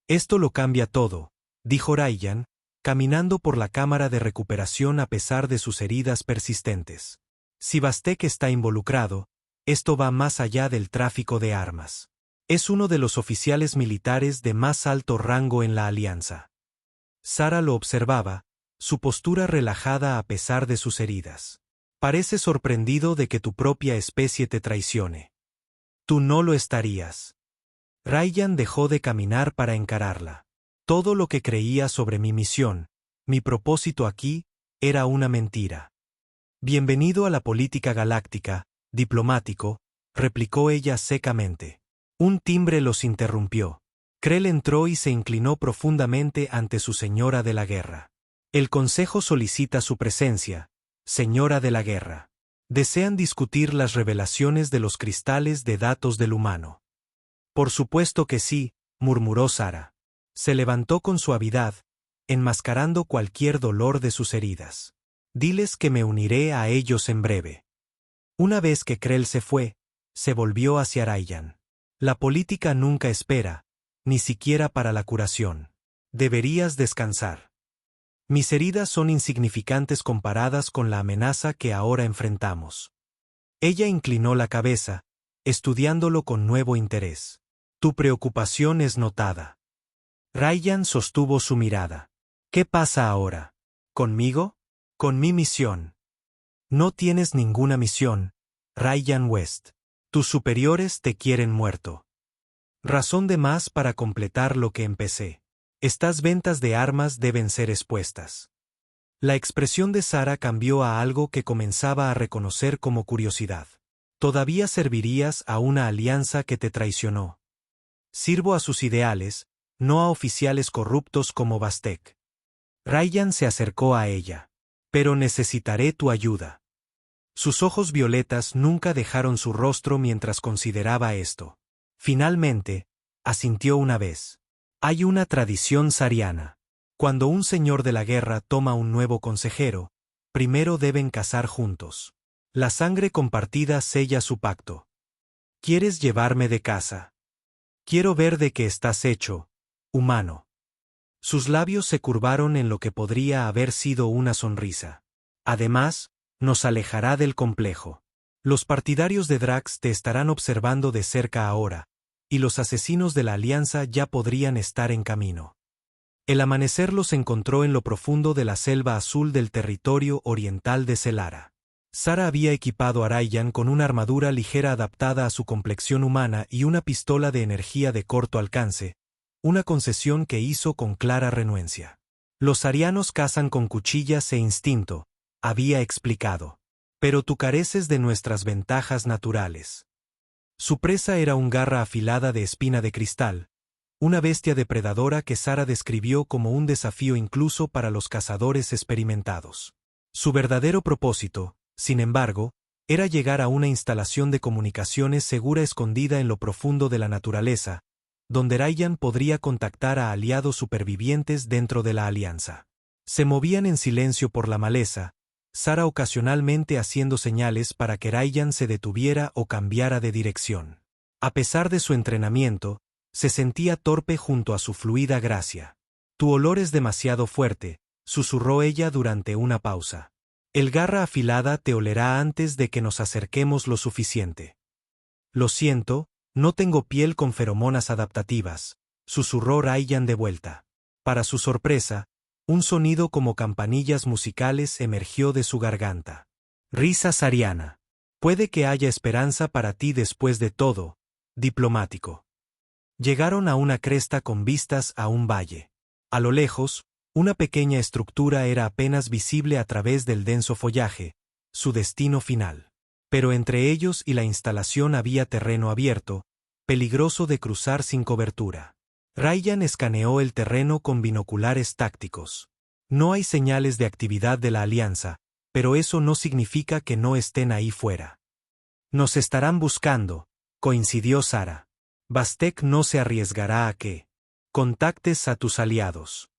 Esto lo cambia todo, dijo Rayyan, caminando por la cámara de recuperación a pesar de sus heridas persistentes. Si Bastek está involucrado, esto va más allá del tráfico de armas. Es uno de los oficiales militares de más alto rango en la Alianza. Sara lo observaba, su postura relajada a pesar de sus heridas. Parece sorprendido de que tu propia especie te traicione. Tú no lo estarías. Rayyan dejó de caminar para encararla. Todo lo que creía sobre mi misión, mi propósito aquí, era una mentira. Bienvenido a la política galáctica, diplomático, replicó ella secamente. Un timbre los interrumpió. Krell entró y se inclinó profundamente ante su señora de la guerra. El consejo solicita su presencia, señora de la guerra. Desean discutir las revelaciones de los cristales de datos del humano. Por supuesto que sí, murmuró Sara. Se levantó con suavidad, enmascarando cualquier dolor de sus heridas. Diles que me uniré a ellos en breve. Una vez que Krell se fue, se volvió hacia Rayyan. La política nunca espera, ni siquiera para la curación. Deberías descansar. Mis heridas son insignificantes comparadas con la amenaza que ahora enfrentamos. Ella inclinó la cabeza, estudiándolo con nuevo interés. Tu preocupación es notada. Rayyan sostuvo su mirada. ¿Qué pasa ahora? ¿Conmigo? Con mi misión. No tienes ninguna misión, Rayyan West. Tus superiores te quieren muerto. Razón de más para completar lo que empecé. Estas ventas de armas deben ser expuestas. La expresión de Sara cambió a algo que comenzaba a reconocer como curiosidad. Todavía servirías a una alianza que te traicionó. Sirvo a sus ideales, no a oficiales corruptos como Bastek. Rayyan se acercó a ella. Pero necesitaré tu ayuda. Sus ojos violetas nunca dejaron su rostro mientras consideraba esto. Finalmente, asintió una vez. Hay una tradición sariana. Cuando un señor de la guerra toma un nuevo consejero, primero deben cazar juntos. La sangre compartida sella su pacto. ¿Quieres llevarme de casa? Quiero ver de qué estás hecho, humano. Sus labios se curvaron en lo que podría haber sido una sonrisa. Además, nos alejará del complejo. Los partidarios de Drax te estarán observando de cerca ahora, y los asesinos de la Alianza ya podrían estar en camino. El amanecer los encontró en lo profundo de la selva azul del territorio oriental de Selara. Sara había equipado a Rayyan con una armadura ligera adaptada a su complexión humana y una pistola de energía de corto alcance, una concesión que hizo con clara renuencia. Los arianos cazan con cuchillas e instinto, había explicado. Pero tú careces de nuestras ventajas naturales. Su presa era un garra afilada de espina de cristal, una bestia depredadora que Sara describió como un desafío incluso para los cazadores experimentados. Su verdadero propósito, sin embargo, era llegar a una instalación de comunicaciones segura escondida en lo profundo de la naturaleza, donde Rayyan podría contactar a aliados supervivientes dentro de la Alianza. Se movían en silencio por la maleza, Sara ocasionalmente haciendo señales para que Rayyan se detuviera o cambiara de dirección. A pesar de su entrenamiento, se sentía torpe junto a su fluida gracia. Tu olor es demasiado fuerte, susurró ella durante una pausa. El garra afilada te olerá antes de que nos acerquemos lo suficiente. Lo siento, no tengo piel con feromonas adaptativas, susurró Rayyan de vuelta. Para su sorpresa, un sonido como campanillas musicales emergió de su garganta. Risa sariana. Puede que haya esperanza para ti después de todo, diplomático. Llegaron a una cresta con vistas a un valle. A lo lejos, una pequeña estructura era apenas visible a través del denso follaje, su destino final. Pero entre ellos y la instalación había terreno abierto, peligroso de cruzar sin cobertura. Ryan escaneó el terreno con binoculares tácticos. No hay señales de actividad de la Alianza, pero eso no significa que no estén ahí fuera. Nos estarán buscando, coincidió Sara. Bastek no se arriesgará a que contactes a tus aliados.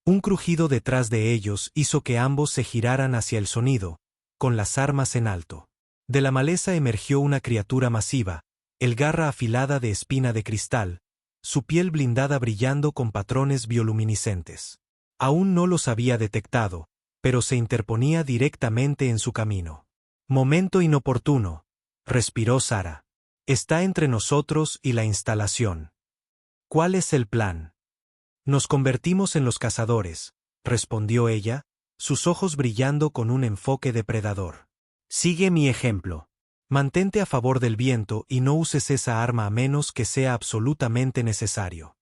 Un crujido detrás de ellos hizo que ambos se giraran hacia el sonido, con las armas en alto. De la maleza emergió una criatura masiva, el garra afilada de espina de cristal, su piel blindada brillando con patrones bioluminiscentes. Aún no los había detectado, pero se interponía directamente en su camino. Momento inoportuno, respiró Sara. Está entre nosotros y la instalación. ¿Cuál es el plan? Nos convertimos en los cazadores, respondió ella, sus ojos brillando con un enfoque depredador. Sigue mi ejemplo. Mantente a favor del viento y no uses esa arma a menos que sea absolutamente necesario.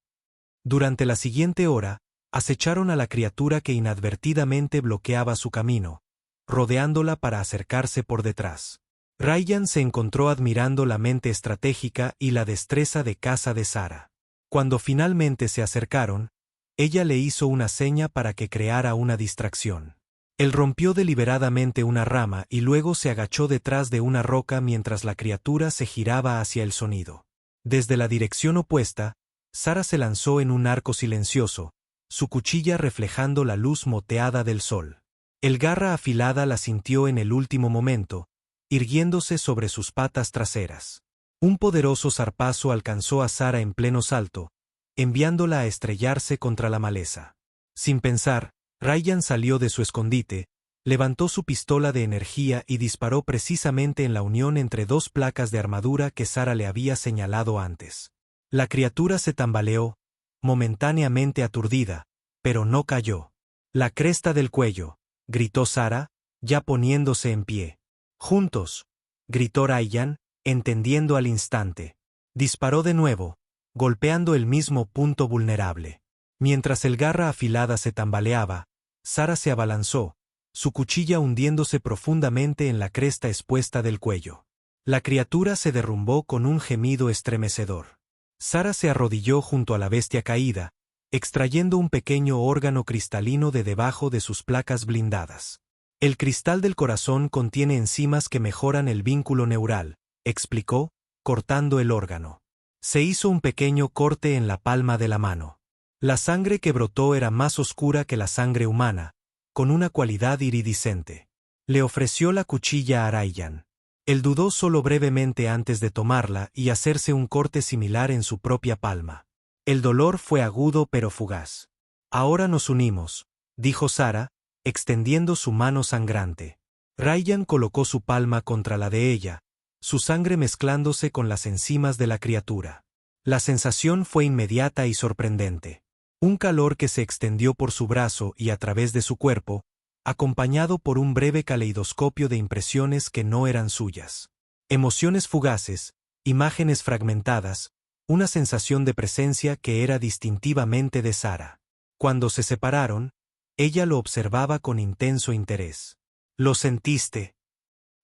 Durante la siguiente hora, acecharon a la criatura que inadvertidamente bloqueaba su camino, rodeándola para acercarse por detrás. Ryan se encontró admirando la mente estratégica y la destreza de caza de Sara. Cuando finalmente se acercaron, ella le hizo una seña para que creara una distracción. Él rompió deliberadamente una rama y luego se agachó detrás de una roca mientras la criatura se giraba hacia el sonido. Desde la dirección opuesta, Sara se lanzó en un arco silencioso, su cuchilla reflejando la luz moteada del sol. El garra afilada la sintió en el último momento, irguiéndose sobre sus patas traseras. Un poderoso zarpazo alcanzó a Sara en pleno salto, enviándola a estrellarse contra la maleza. Sin pensar, Ryan salió de su escondite, levantó su pistola de energía y disparó precisamente en la unión entre dos placas de armadura que Sara le había señalado antes. La criatura se tambaleó, momentáneamente aturdida, pero no cayó. La cresta del cuello, gritó Sara, ya poniéndose en pie. Juntos, gritó Ryan, entendiendo al instante. Disparó de nuevo, golpeando el mismo punto vulnerable. Mientras el garra afilada se tambaleaba, Sara se abalanzó, su cuchilla hundiéndose profundamente en la cresta expuesta del cuello. La criatura se derrumbó con un gemido estremecedor. Sara se arrodilló junto a la bestia caída, extrayendo un pequeño órgano cristalino de debajo de sus placas blindadas. El cristal del corazón contiene enzimas que mejoran el vínculo neural, explicó, cortando el órgano. Se hizo un pequeño corte en la palma de la mano. La sangre que brotó era más oscura que la sangre humana, con una cualidad iridiscente. Le ofreció la cuchilla a Ryan. Él dudó solo brevemente antes de tomarla y hacerse un corte similar en su propia palma. El dolor fue agudo pero fugaz. Ahora nos unimos, dijo Sara, extendiendo su mano sangrante. Ryan colocó su palma contra la de ella, su sangre mezclándose con las enzimas de la criatura. La sensación fue inmediata y sorprendente. Un calor que se extendió por su brazo y a través de su cuerpo, acompañado por un breve caleidoscopio de impresiones que no eran suyas. Emociones fugaces, imágenes fragmentadas, una sensación de presencia que era distintivamente de Sara. Cuando se separaron, ella lo observaba con intenso interés. ¿Lo sentiste?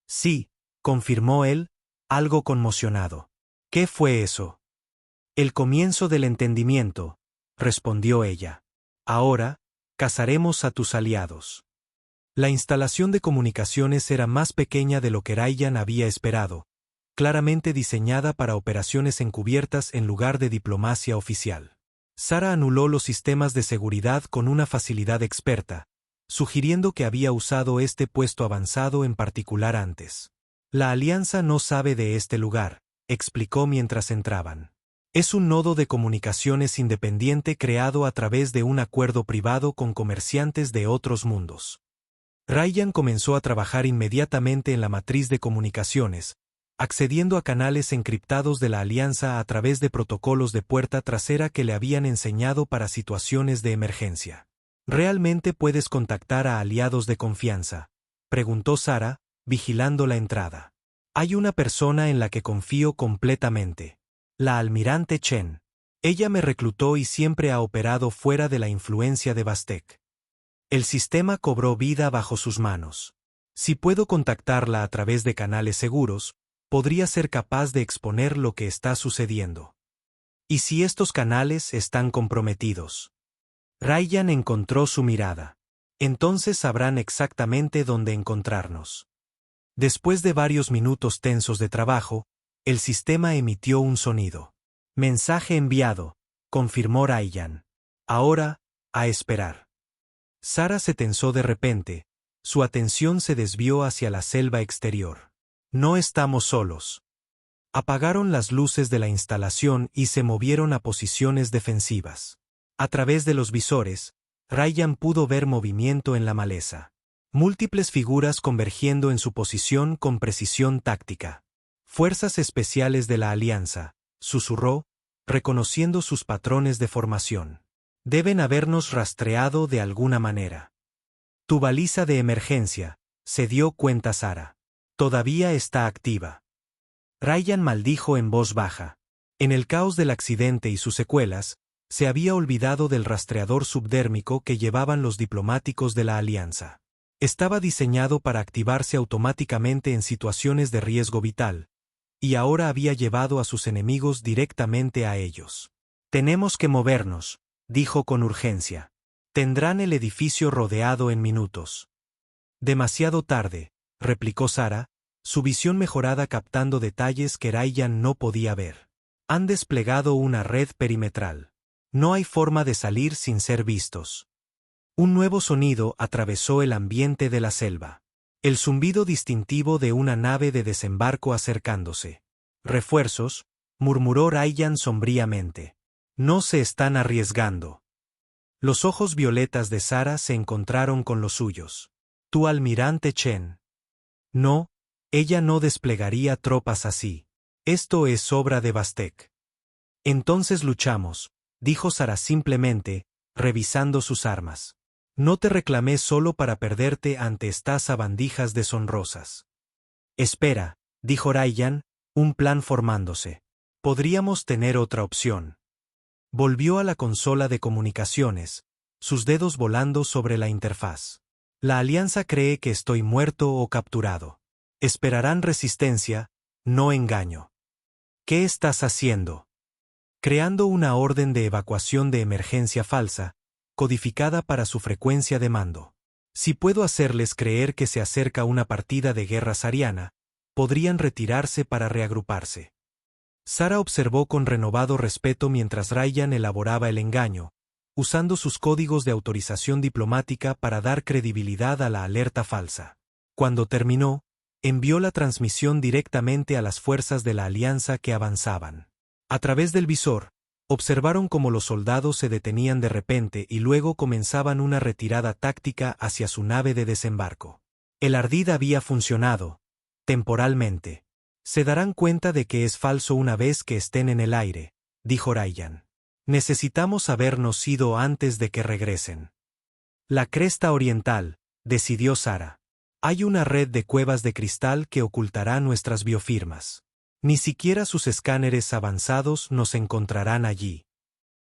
Sí, confirmó él, algo conmocionado. ¿Qué fue eso? El comienzo del entendimiento, respondió ella. Ahora, cazaremos a tus aliados. La instalación de comunicaciones era más pequeña de lo que Ryan había esperado, claramente diseñada para operaciones encubiertas en lugar de diplomacia oficial. Sara anuló los sistemas de seguridad con una facilidad experta, sugiriendo que había usado este puesto avanzado en particular antes. La Alianza no sabe de este lugar, explicó mientras entraban. Es un nodo de comunicaciones independiente creado a través de un acuerdo privado con comerciantes de otros mundos. Ryan comenzó a trabajar inmediatamente en la matriz de comunicaciones, accediendo a canales encriptados de la Alianza a través de protocolos de puerta trasera que le habían enseñado para situaciones de emergencia. ¿Realmente puedes contactar a aliados de confianza?, preguntó Sara, vigilando la entrada. Hay una persona en la que confío completamente. La almirante Chen. Ella me reclutó y siempre ha operado fuera de la influencia de Bastek. El sistema cobró vida bajo sus manos. Si puedo contactarla a través de canales seguros, podría ser capaz de exponer lo que está sucediendo. ¿Y si estos canales están comprometidos? Ryan encontró su mirada. Entonces sabrán exactamente dónde encontrarnos. Después de varios minutos tensos de trabajo, el sistema emitió un sonido. Mensaje enviado, confirmó Ryan. Ahora, a esperar. Sara se tensó de repente, su atención se desvió hacia la selva exterior. No estamos solos. Apagaron las luces de la instalación y se movieron a posiciones defensivas. A través de los visores, Ryan pudo ver movimiento en la maleza. Múltiples figuras convergiendo en su posición con precisión táctica. Fuerzas especiales de la Alianza, susurró, reconociendo sus patrones de formación. Deben habernos rastreado de alguna manera. Tu baliza de emergencia, se dio cuenta Sara. Todavía está activa. Ryan maldijo en voz baja. En el caos del accidente y sus secuelas, se había olvidado del rastreador subdérmico que llevaban los diplomáticos de la Alianza. Estaba diseñado para activarse automáticamente en situaciones de riesgo vital, y ahora había llevado a sus enemigos directamente a ellos. Tenemos que movernos, dijo con urgencia. Tendrán el edificio rodeado en minutos. Demasiado tarde, replicó Sara, su visión mejorada captando detalles que Ryan no podía ver. Han desplegado una red perimetral. No hay forma de salir sin ser vistos. Un nuevo sonido atravesó el ambiente de la selva. El zumbido distintivo de una nave de desembarco acercándose. Refuerzos, murmuró Ryan sombríamente. No se están arriesgando. Los ojos violetas de Sara se encontraron con los suyos. Tu almirante Chen. No, ella no desplegaría tropas así. Esto es obra de Bastek. Entonces luchamos, dijo Sara simplemente, revisando sus armas. No te reclamé solo para perderte ante estas sabandijas deshonrosas. Espera, dijo Ryan, un plan formándose. Podríamos tener otra opción. Volvió a la consola de comunicaciones, sus dedos volando sobre la interfaz. La Alianza cree que estoy muerto o capturado. Esperarán resistencia, no engaño. ¿Qué estás haciendo? Creando una orden de evacuación de emergencia falsa, codificada para su frecuencia de mando. Si puedo hacerles creer que se acerca una partida de guerra sariana, podrían retirarse para reagruparse. Sara observó con renovado respeto mientras Ryan elaboraba el engaño, usando sus códigos de autorización diplomática para dar credibilidad a la alerta falsa. Cuando terminó, envió la transmisión directamente a las fuerzas de la Alianza que avanzaban. A través del visor, observaron cómo los soldados se detenían de repente y luego comenzaban una retirada táctica hacia su nave de desembarco. El ardid había funcionado, temporalmente. Se darán cuenta de que es falso una vez que estén en el aire, dijo Ryan. Necesitamos habernos ido antes de que regresen. La cresta oriental, decidió Sara. Hay una red de cuevas de cristal que ocultará nuestras biofirmas. Ni siquiera sus escáneres avanzados nos encontrarán allí.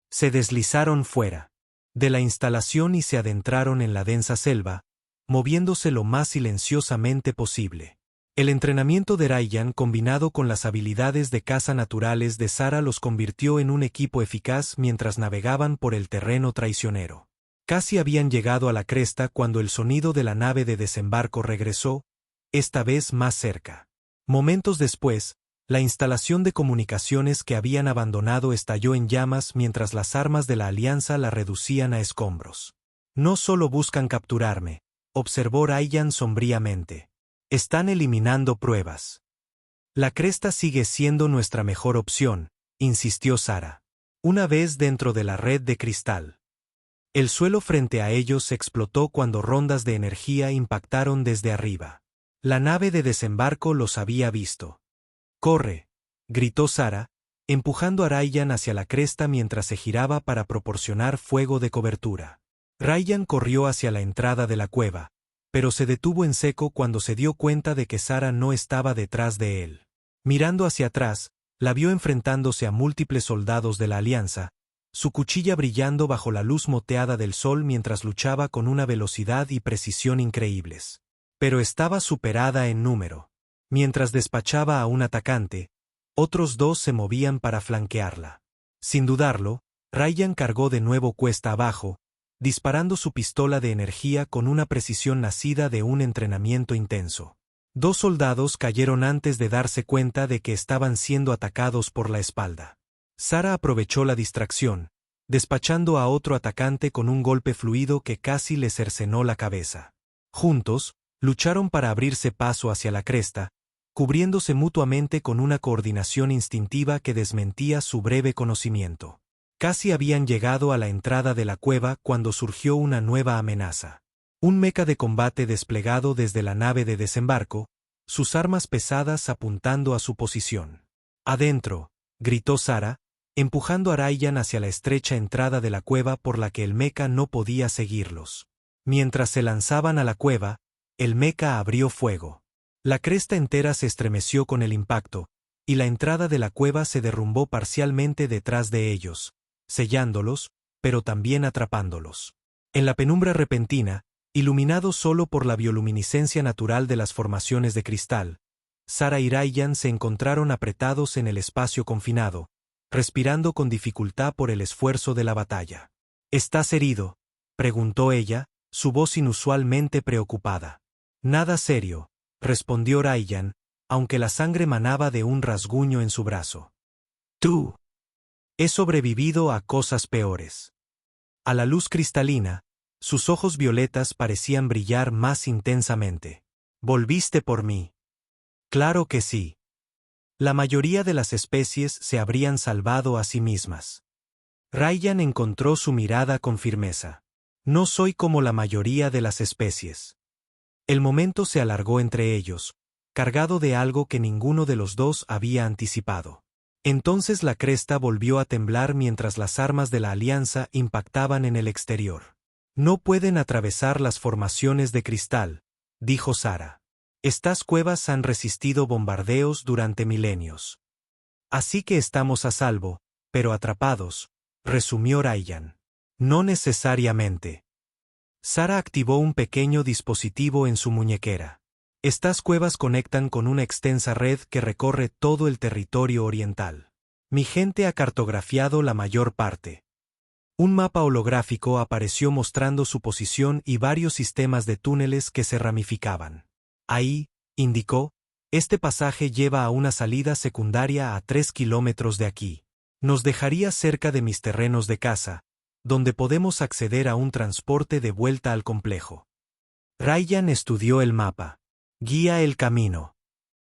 Se deslizaron fuera de la instalación y se adentraron en la densa selva, moviéndose lo más silenciosamente posible. El entrenamiento de Ryan combinado con las habilidades de caza naturales de Sara los convirtió en un equipo eficaz mientras navegaban por el terreno traicionero. Casi habían llegado a la cresta cuando el sonido de la nave de desembarco regresó, esta vez más cerca. Momentos después, la instalación de comunicaciones que habían abandonado estalló en llamas mientras las armas de la Alianza la reducían a escombros. No solo buscan capturarme, observó Ryan sombríamente. Están eliminando pruebas. La cresta sigue siendo nuestra mejor opción, insistió Sara. Una vez dentro de la red de cristal. El suelo frente a ellos explotó cuando rondas de energía impactaron desde arriba. La nave de desembarco los había visto. ¡Corre!, gritó Sara, empujando a Ryan hacia la cresta mientras se giraba para proporcionar fuego de cobertura. Ryan corrió hacia la entrada de la cueva, pero se detuvo en seco cuando se dio cuenta de que Sara no estaba detrás de él. Mirando hacia atrás, la vio enfrentándose a múltiples soldados de la Alianza, su cuchilla brillando bajo la luz moteada del sol mientras luchaba con una velocidad y precisión increíbles. pero estaba superada en número. Mientras despachaba a un atacante, otros 2 se movían para flanquearla. Sin dudarlo, Ryan cargó de nuevo cuesta abajo, disparando su pistola de energía con una precisión nacida de un entrenamiento intenso. 2 soldados cayeron antes de darse cuenta de que estaban siendo atacados por la espalda. Sarah aprovechó la distracción, despachando a otro atacante con un golpe fluido que casi le cercenó la cabeza. Juntos, lucharon para abrirse paso hacia la cresta, cubriéndose mutuamente con una coordinación instintiva que desmentía su breve conocimiento. Casi habían llegado a la entrada de la cueva cuando surgió una nueva amenaza. Un meca de combate desplegado desde la nave de desembarco, sus armas pesadas apuntando a su posición. «Adentro», gritó Sarah, empujando a Ryan hacia la estrecha entrada de la cueva por la que el meca no podía seguirlos. Mientras se lanzaban a la cueva, el meca abrió fuego. La cresta entera se estremeció con el impacto, y la entrada de la cueva se derrumbó parcialmente detrás de ellos, sellándolos, pero también atrapándolos. En la penumbra repentina, iluminado solo por la bioluminiscencia natural de las formaciones de cristal, Sarah y Ryan se encontraron apretados en el espacio confinado, respirando con dificultad por el esfuerzo de la batalla. «¿Estás herido?», preguntó ella, su voz inusualmente preocupada. «Nada serio», respondió Ryan, aunque la sangre manaba de un rasguño en su brazo. «Tú». «He sobrevivido a cosas peores». A la luz cristalina, sus ojos violetas parecían brillar más intensamente. «¿Volviste por mí?» «Claro que sí». La mayoría de las especies se habrían salvado a sí mismas. Ryan encontró su mirada con firmeza. «No soy como la mayoría de las especies». El momento se alargó entre ellos, cargado de algo que ninguno de los dos había anticipado. Entonces la cresta volvió a temblar mientras las armas de la Alianza impactaban en el exterior. «No pueden atravesar las formaciones de cristal», dijo Sarah. «Estas cuevas han resistido bombardeos durante milenios. Así que estamos a salvo, pero atrapados», resumió Ryan. «No necesariamente». Sarah activó un pequeño dispositivo en su muñequera. «Estas cuevas conectan con una extensa red que recorre todo el territorio oriental. Mi gente ha cartografiado la mayor parte». Un mapa holográfico apareció mostrando su posición y varios sistemas de túneles que se ramificaban. «Ahí», indicó, «este pasaje lleva a una salida secundaria a 3 kilómetros de aquí. Nos dejaría cerca de mis terrenos de caza, donde podemos acceder a un transporte de vuelta al complejo». Ryan estudió el mapa. «Guía el camino».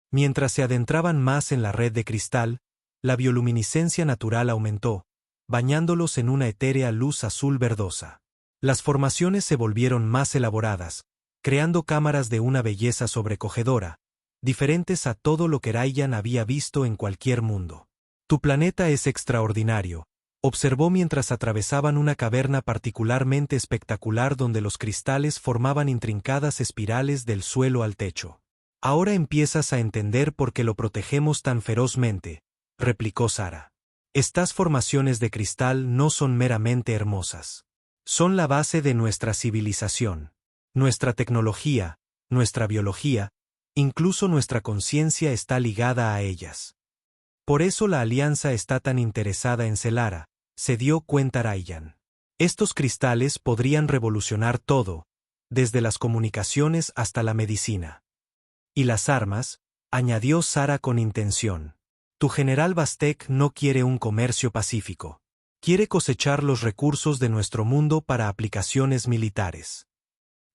Mientras se adentraban más en la red de cristal, la bioluminiscencia natural aumentó, bañándolos en una etérea luz azul verdosa. Las formaciones se volvieron más elaboradas, creando cámaras de una belleza sobrecogedora, diferentes a todo lo que Ryan había visto en cualquier mundo. «Tu planeta es extraordinario», observó mientras atravesaban una caverna particularmente espectacular donde los cristales formaban intrincadas espirales del suelo al techo. «Ahora empiezas a entender por qué lo protegemos tan ferozmente», replicó Sarah. «Estas formaciones de cristal no son meramente hermosas. Son la base de nuestra civilización. Nuestra tecnología, nuestra biología, incluso nuestra conciencia está ligada a ellas. Por eso la Alianza está tan interesada en Celara», se dio cuenta Ryan. «Estos cristales podrían revolucionar todo, desde las comunicaciones hasta la medicina». «Y las armas», añadió Sarah con intención. «Tu general Bastek no quiere un comercio pacífico. Quiere cosechar los recursos de nuestro mundo para aplicaciones militares».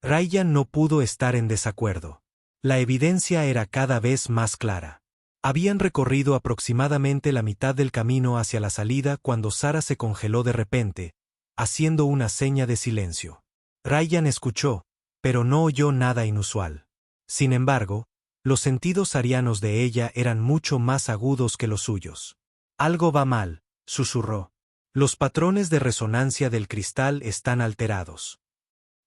Ryan no pudo estar en desacuerdo. La evidencia era cada vez más clara. Habían recorrido aproximadamente la mitad del camino hacia la salida cuando Sarah se congeló de repente, haciendo una seña de silencio. Ryan escuchó, pero no oyó nada inusual. Sin embargo, los sentidos arianos de ella eran mucho más agudos que los suyos. «Algo va mal», susurró. «Los patrones de resonancia del cristal están alterados».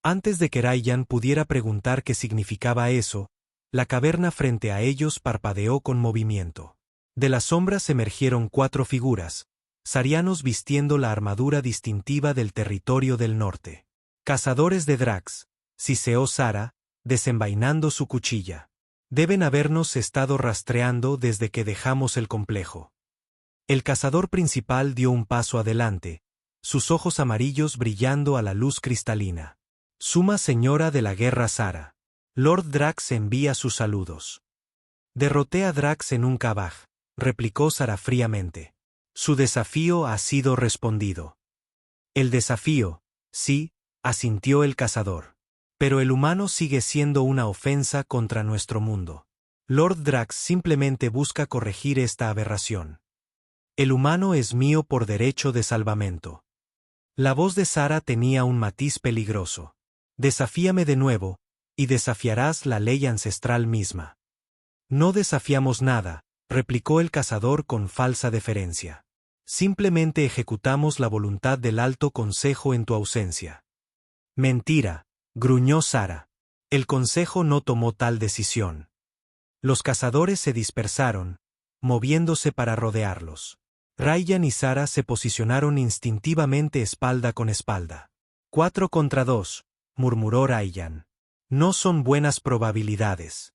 Antes de que Ryan pudiera preguntar qué significaba eso, la caverna frente a ellos parpadeó con movimiento. De las sombras emergieron 4 figuras, sarianos vistiendo la armadura distintiva del territorio del norte. «Cazadores de Drax», siseó Sarah, desenvainando su cuchilla. Deben habernos estado rastreando desde que dejamos el complejo. El cazador principal dio un paso adelante, sus ojos amarillos brillando a la luz cristalina. Suma Señora de la Guerra Zara. Lord Drax envía sus saludos. Derroté a Drax en un Kabaj, replicó Zara fríamente. Su desafío ha sido respondido. El desafío, sí, asintió el cazador. Pero el humano sigue siendo una ofensa contra nuestro mundo. Lord Drax simplemente busca corregir esta aberración. El humano es mío por derecho de salvamento. La voz de Zara tenía un matiz peligroso. Desafíame de nuevo, y desafiarás la ley ancestral misma. No desafiamos nada, replicó el cazador con falsa deferencia. Simplemente ejecutamos la voluntad del Alto Consejo en tu ausencia. Mentira, gruñó Zara. El Consejo no tomó tal decisión. Los cazadores se dispersaron, moviéndose para rodearlos. Ryan y Zara se posicionaron instintivamente espalda con espalda. 4 contra 2, murmuró Ryan. No son buenas probabilidades.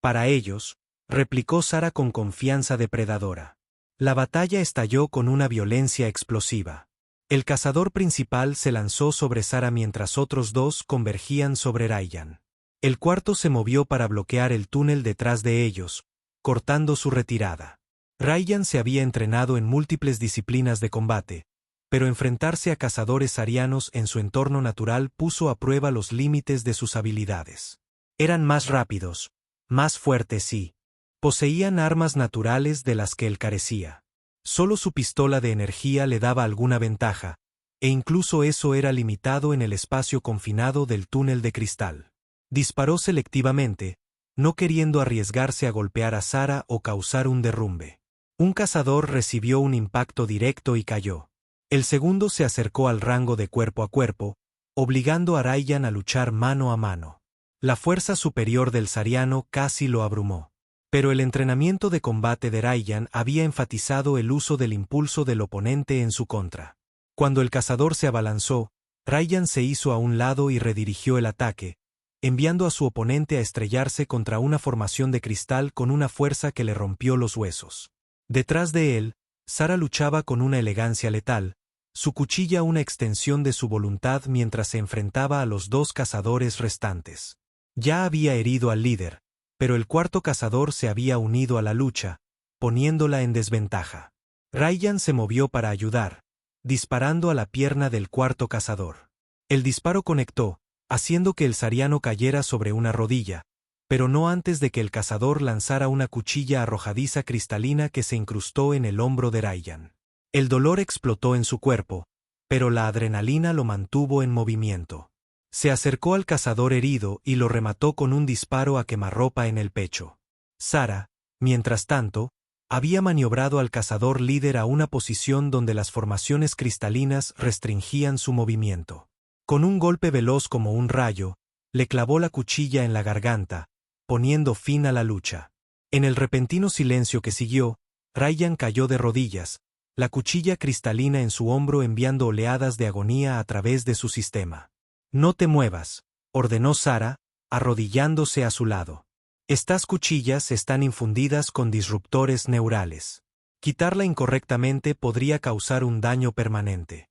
Para ellos, replicó Zara con confianza depredadora. La batalla estalló con una violencia explosiva. El cazador principal se lanzó sobre Zara mientras otros dos convergían sobre Ryan. El cuarto se movió para bloquear el túnel detrás de ellos, cortando su retirada. Ryan se había entrenado en múltiples disciplinas de combate, pero enfrentarse a cazadores arianos en su entorno natural puso a prueba los límites de sus habilidades. Eran más rápidos, más fuertes y poseían armas naturales de las que él carecía. Solo su pistola de energía le daba alguna ventaja, e incluso eso era limitado en el espacio confinado del túnel de cristal. Disparó selectivamente, no queriendo arriesgarse a golpear a Zara o causar un derrumbe. Un cazador recibió un impacto directo y cayó. El segundo se acercó al rango de cuerpo a cuerpo, obligando a Ryan a luchar mano a mano. La fuerza superior del sariano casi lo abrumó. Pero el entrenamiento de combate de Ryan había enfatizado el uso del impulso del oponente en su contra. Cuando el cazador se abalanzó, Ryan se hizo a un lado y redirigió el ataque, enviando a su oponente a estrellarse contra una formación de cristal con una fuerza que le rompió los huesos. Detrás de él, Zara luchaba con una elegancia letal, su cuchilla una extensión de su voluntad mientras se enfrentaba a los dos cazadores restantes. Ya había herido al líder, pero el cuarto cazador se había unido a la lucha, poniéndola en desventaja. Ryan se movió para ayudar, disparando a la pierna del cuarto cazador. El disparo conectó, haciendo que el sariano cayera sobre una rodilla, pero no antes de que el cazador lanzara una cuchilla arrojadiza cristalina que se incrustó en el hombro de Ryan. El dolor explotó en su cuerpo, pero la adrenalina lo mantuvo en movimiento. Se acercó al cazador herido y lo remató con un disparo a quemarropa en el pecho. Zara, mientras tanto, había maniobrado al cazador líder a una posición donde las formaciones cristalinas restringían su movimiento. Con un golpe veloz como un rayo, le clavó la cuchilla en la garganta, poniendo fin a la lucha. En el repentino silencio que siguió, Ryan cayó de rodillas, la cuchilla cristalina en su hombro enviando oleadas de agonía a través de su sistema. «No te muevas», ordenó Zara, arrodillándose a su lado. «Estas cuchillas están infundidas con disruptores neurales. Quitarla incorrectamente podría causar un daño permanente».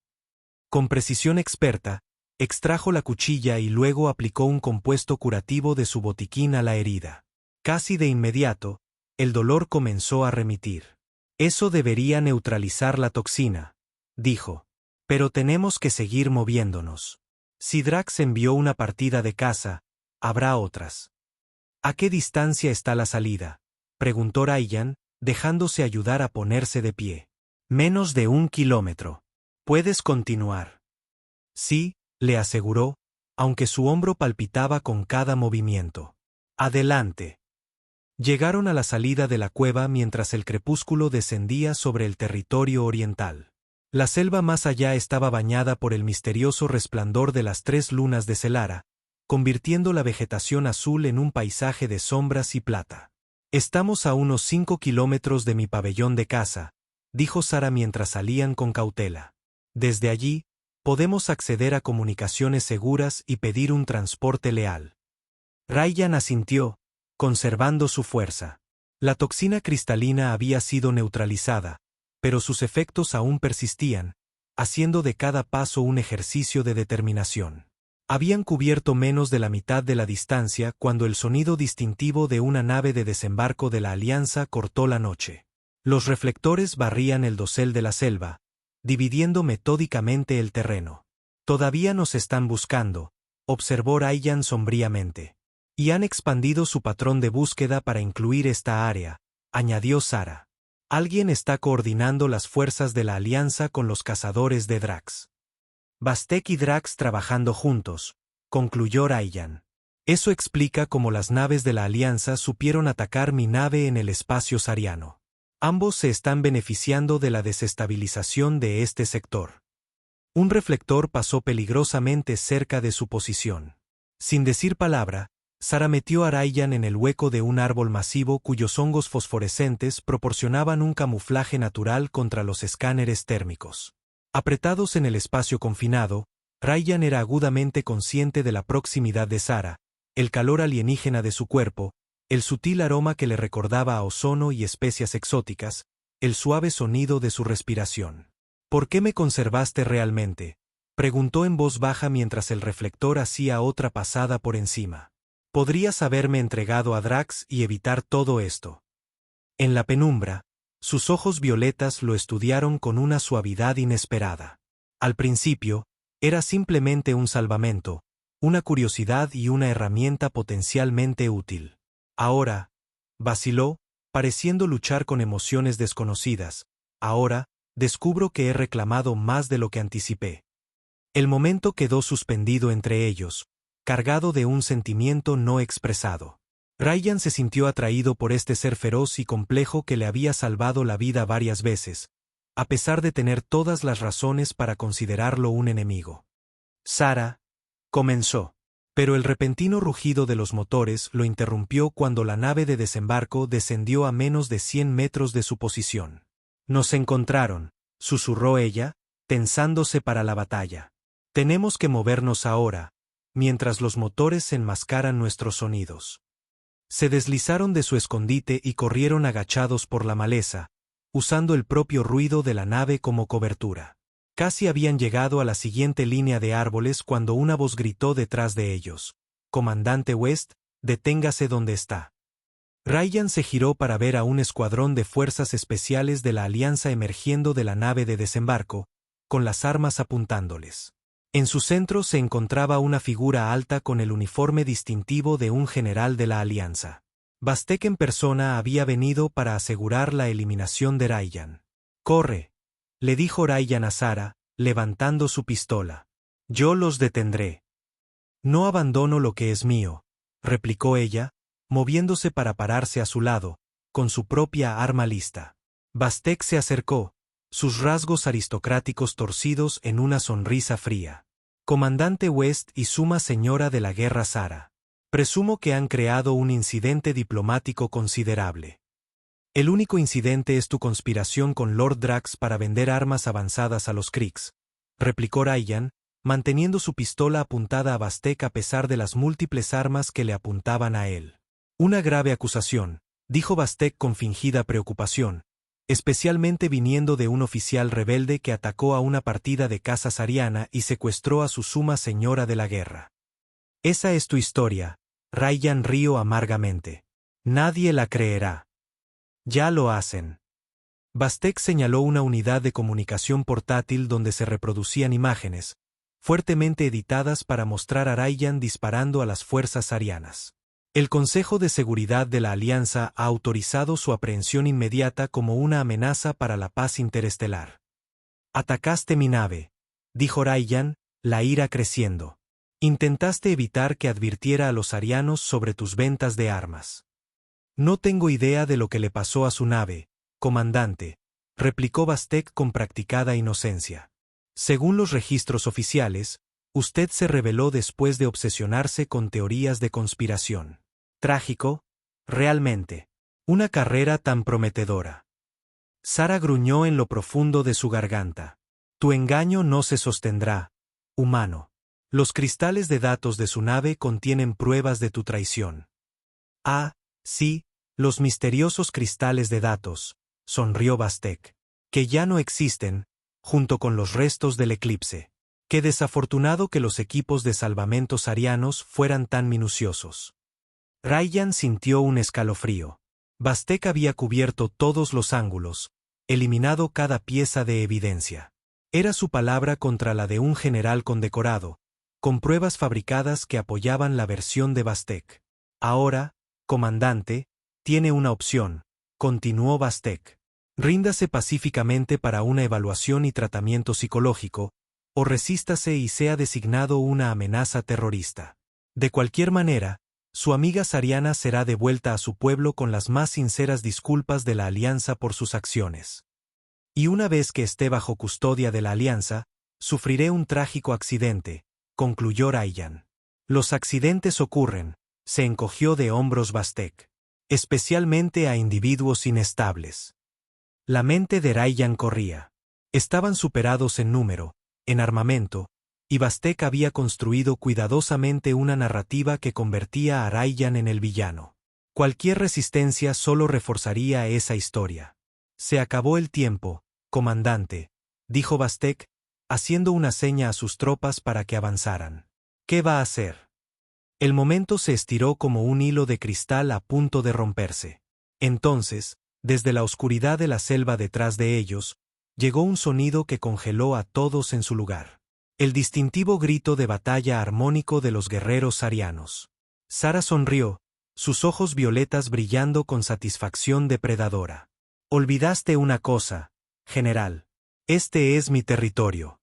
Con precisión experta, extrajo la cuchilla y luego aplicó un compuesto curativo de su botiquín a la herida. Casi de inmediato, el dolor comenzó a remitir. «Eso debería neutralizar la toxina», dijo. «Pero tenemos que seguir moviéndonos. Si Drax envió una partida de caza, habrá otras». «¿A qué distancia está la salida?», preguntó Ryan, dejándose ayudar a ponerse de pie. «Menos de 1 kilómetro. Puedes continuar». «Sí», le aseguró, aunque su hombro palpitaba con cada movimiento. «Adelante». Llegaron a la salida de la cueva mientras el crepúsculo descendía sobre el territorio oriental. La selva más allá estaba bañada por el misterioso resplandor de las 3 lunas de Celara, convirtiendo la vegetación azul en un paisaje de sombras y plata. «Estamos a unos 5 kilómetros de mi pabellón de caza», dijo Zara mientras salían con cautela. «Desde allí, podemos acceder a comunicaciones seguras y pedir un transporte leal». Ryan asintió, conservando su fuerza. La toxina cristalina había sido neutralizada, pero sus efectos aún persistían, haciendo de cada paso un ejercicio de determinación. Habían cubierto menos de la mitad de la distancia cuando el sonido distintivo de una nave de desembarco de la Alianza cortó la noche. Los reflectores barrían el dosel de la selva, dividiendo metódicamente el terreno. Todavía nos están buscando, observó Ryan sombríamente. Y han expandido su patrón de búsqueda para incluir esta área, añadió Sara. Alguien está coordinando las fuerzas de la Alianza con los cazadores de Drax. Bastek y Drax trabajando juntos, concluyó Ryan. Eso explica cómo las naves de la Alianza supieron atacar mi nave en el espacio sariano. Ambos se están beneficiando de la desestabilización de este sector. Un reflector pasó peligrosamente cerca de su posición. Sin decir palabra, Sara metió a Ryan en el hueco de un árbol masivo cuyos hongos fosforescentes proporcionaban un camuflaje natural contra los escáneres térmicos. Apretados en el espacio confinado, Ryan era agudamente consciente de la proximidad de Sara, el calor alienígena de su cuerpo, el sutil aroma que le recordaba a ozono y especias exóticas, el suave sonido de su respiración. ¿Por qué me conservaste realmente?, preguntó en voz baja mientras el reflector hacía otra pasada por encima. Podrías haberme entregado a Drax y evitar todo esto. En la penumbra, sus ojos violetas lo estudiaron con una suavidad inesperada. Al principio, era simplemente un salvamento, una curiosidad y una herramienta potencialmente útil. Ahora, vaciló, pareciendo luchar con emociones desconocidas. Ahora, descubro que he reclamado más de lo que anticipé. El momento quedó suspendido entre ellos, cargado de un sentimiento no expresado. Ryan se sintió atraído por este ser feroz y complejo que le había salvado la vida varias veces, a pesar de tener todas las razones para considerarlo un enemigo. Sara, comenzó. Pero el repentino rugido de los motores lo interrumpió cuando la nave de desembarco descendió a menos de 100 metros de su posición. Nos encontraron, susurró ella, tensándose para la batalla. Tenemos que movernos ahora, mientras los motores enmascaran nuestros sonidos. Se deslizaron de su escondite y corrieron agachados por la maleza, usando el propio ruido de la nave como cobertura. Casi habían llegado a la siguiente línea de árboles cuando una voz gritó detrás de ellos: «Comandante West, deténgase donde está». Ryan se giró para ver a un escuadrón de fuerzas especiales de la Alianza emergiendo de la nave de desembarco, con las armas apuntándoles. En su centro se encontraba una figura alta con el uniforme distintivo de un general de la Alianza. Bastek en persona había venido para asegurar la eliminación de Ryan. «Corre», le dijo Ryan a Sara, levantando su pistola. «Yo los detendré». «No abandono lo que es mío», replicó ella, moviéndose para pararse a su lado, con su propia arma lista. Bastek se acercó, sus rasgos aristocráticos torcidos en una sonrisa fría. «Comandante West y suma señora de la guerra Sara. Presumo que han creado un incidente diplomático considerable. El único incidente es tu conspiración con Lord Drax para vender armas avanzadas a los Kriegs», replicó Ryan, manteniendo su pistola apuntada a Bastek a pesar de las múltiples armas que le apuntaban a él. «Una grave acusación», dijo Bastek con fingida preocupación, especialmente viniendo de un oficial rebelde que atacó a una partida de caza sariana y secuestró a su suma señora de la guerra. «Esa es tu historia», Ryan rió amargamente. «Nadie la creerá». «Ya lo hacen». Bastek señaló una unidad de comunicación portátil donde se reproducían imágenes, fuertemente editadas para mostrar a Ryan disparando a las fuerzas sarianas. «El Consejo de Seguridad de la Alianza ha autorizado su aprehensión inmediata como una amenaza para la paz interestelar». «Atacaste mi nave», dijo Ryan, la ira creciendo. «Intentaste evitar que advirtiera a los sarianos sobre tus ventas de armas». «No tengo idea de lo que le pasó a su nave, comandante», replicó Bastek con practicada inocencia. «Según los registros oficiales, usted se rebeló después de obsesionarse con teorías de conspiración. Trágico, realmente. Una carrera tan prometedora». Sara gruñó en lo profundo de su garganta. «Tu engaño no se sostendrá, humano». Los cristales de datos de su nave contienen pruebas de tu traición. Ah, sí, los misteriosos cristales de datos, sonrió Bastek. Que ya no existen, junto con los restos del eclipse. Qué desafortunado que los equipos de salvamento sarianos fueran tan minuciosos. Rayyan sintió un escalofrío. Bastek había cubierto todos los ángulos, eliminado cada pieza de evidencia. Era su palabra contra la de un general condecorado, con pruebas fabricadas que apoyaban la versión de Bastek. Ahora, comandante, tiene una opción, continuó Bastek. Ríndase pacíficamente para una evaluación y tratamiento psicológico, o resístase y sea designado una amenaza terrorista. De cualquier manera, su amiga Sariana será devuelta a su pueblo con las más sinceras disculpas de la Alianza por sus acciones. Y una vez que esté bajo custodia de la Alianza, sufriré un trágico accidente, concluyó Rayyan. Los accidentes ocurren, se encogió de hombros Bastek. Especialmente a individuos inestables. La mente de Rayyan corría. Estaban superados en número, en armamento, y Bastek había construido cuidadosamente una narrativa que convertía a Rayyan en el villano. Cualquier resistencia solo reforzaría esa historia. Se acabó el tiempo, comandante, dijo Bastek, haciendo una seña a sus tropas para que avanzaran. ¿Qué va a hacer? El momento se estiró como un hilo de cristal a punto de romperse. Entonces, desde la oscuridad de la selva detrás de ellos, llegó un sonido que congeló a todos en su lugar. El distintivo grito de batalla armónico de los guerreros sarianos. Sara sonrió, sus ojos violetas brillando con satisfacción depredadora. Olvidaste una cosa, general. Este es mi territorio.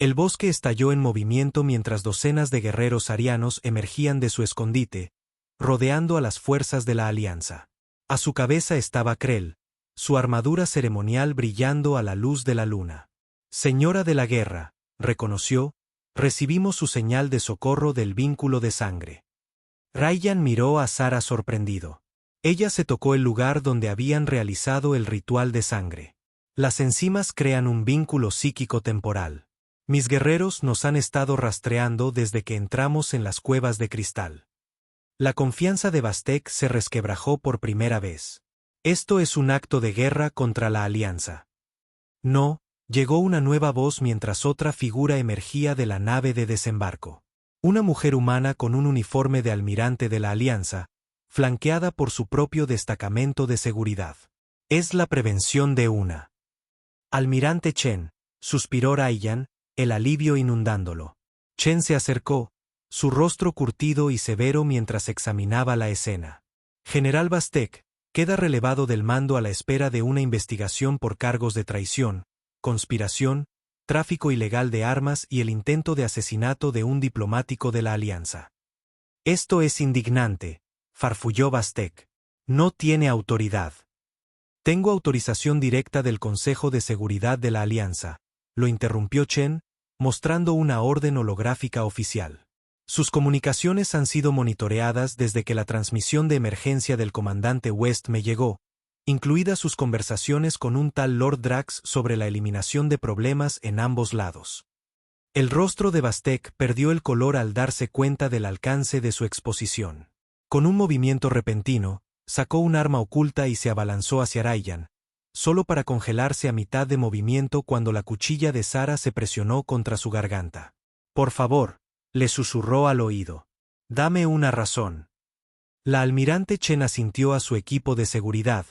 El bosque estalló en movimiento mientras docenas de guerreros sarianos emergían de su escondite, rodeando a las fuerzas de la Alianza. A su cabeza estaba Krell, su armadura ceremonial brillando a la luz de la luna. Señora de la guerra, reconoció, recibimos su señal de socorro del vínculo de sangre. Rayyan miró a Sara sorprendido. Ella se tocó el lugar donde habían realizado el ritual de sangre. Las enzimas crean un vínculo psíquico temporal. Mis guerreros nos han estado rastreando desde que entramos en las cuevas de cristal. La confianza de Bastek se resquebrajó por primera vez. Esto es un acto de guerra contra la Alianza. No, llegó una nueva voz mientras otra figura emergía de la nave de desembarco. Una mujer humana con un uniforme de almirante de la Alianza, flanqueada por su propio destacamento de seguridad. Es la prevención de una. Almirante Chen, suspiró Rayyan, el alivio inundándolo. Chen se acercó, su rostro curtido y severo mientras examinaba la escena. General Bastek, queda relevado del mando a la espera de una investigación por cargos de traición, conspiración, tráfico ilegal de armas y el intento de asesinato de un diplomático de la Alianza. Esto es indignante, farfulló Bastek. No tiene autoridad. Tengo autorización directa del Consejo de Seguridad de la Alianza, lo interrumpió Chen, mostrando una orden holográfica oficial. Sus comunicaciones han sido monitoreadas desde que la transmisión de emergencia del comandante West me llegó, incluidas sus conversaciones con un tal Lord Drax sobre la eliminación de problemas en ambos lados. El rostro de Bastek perdió el color al darse cuenta del alcance de su exposición. Con un movimiento repentino, sacó un arma oculta y se abalanzó hacia Rayyan, solo para congelarse a mitad de movimiento cuando la cuchilla de Sara se presionó contra su garganta. Por favor, le susurró al oído. Dame una razón. La almirante Chen asintió a su equipo de seguridad,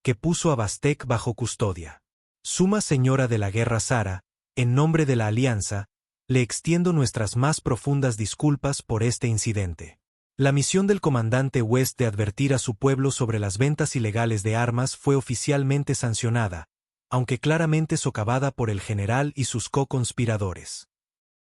que puso a Bastek bajo custodia. Suma señora de la guerra Sara, en nombre de la Alianza, le extiendo nuestras más profundas disculpas por este incidente. La misión del comandante West de advertir a su pueblo sobre las ventas ilegales de armas fue oficialmente sancionada, aunque claramente socavada por el general y sus co-conspiradores.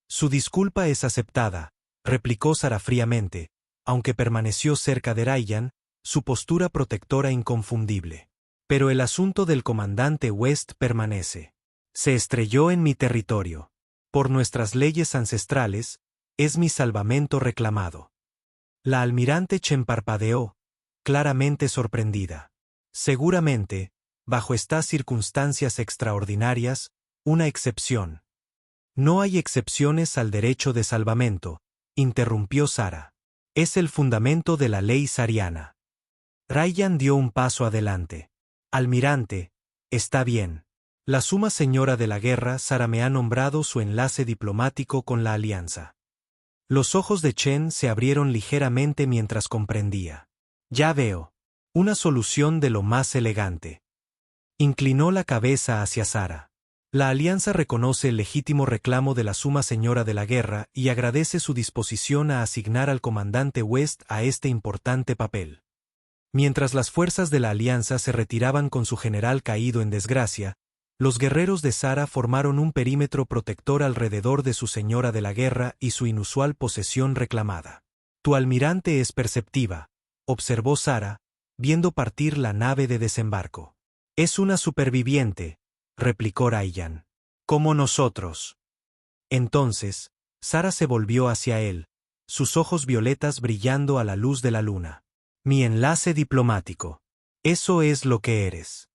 Su disculpa es aceptada, replicó Sara fríamente, aunque permaneció cerca de Rayyan, su postura protectora inconfundible. Pero el asunto del comandante West permanece. Se estrelló en mi territorio. Por nuestras leyes ancestrales, es mi salvamento reclamado. La almirante Chen parpadeó, claramente sorprendida. Seguramente, bajo estas circunstancias extraordinarias, una excepción. No hay excepciones al derecho de salvamento, interrumpió Sara. Es el fundamento de la ley sariana. Rayyan dio un paso adelante. Almirante, está bien. La Suma Señora de la Guerra Sara me ha nombrado su enlace diplomático con la Alianza. Los ojos de Chen se abrieron ligeramente mientras comprendía. Ya veo. Una solución de lo más elegante. Inclinó la cabeza hacia Sara. La Alianza reconoce el legítimo reclamo de la Suma Señora de la Guerra y agradece su disposición a asignar al comandante West a este importante papel. Mientras las fuerzas de la Alianza se retiraban con su general caído en desgracia, los guerreros de Sara formaron un perímetro protector alrededor de su Señora de la Guerra y su inusual posesión reclamada. Tu almirante es perceptiva, observó Sara, viendo partir la nave de desembarco. Es una superviviente, replicó Rayyan. Como nosotros. Entonces, Sara se volvió hacia él, sus ojos violetas brillando a la luz de la luna. Mi enlace diplomático. Eso es lo que eres.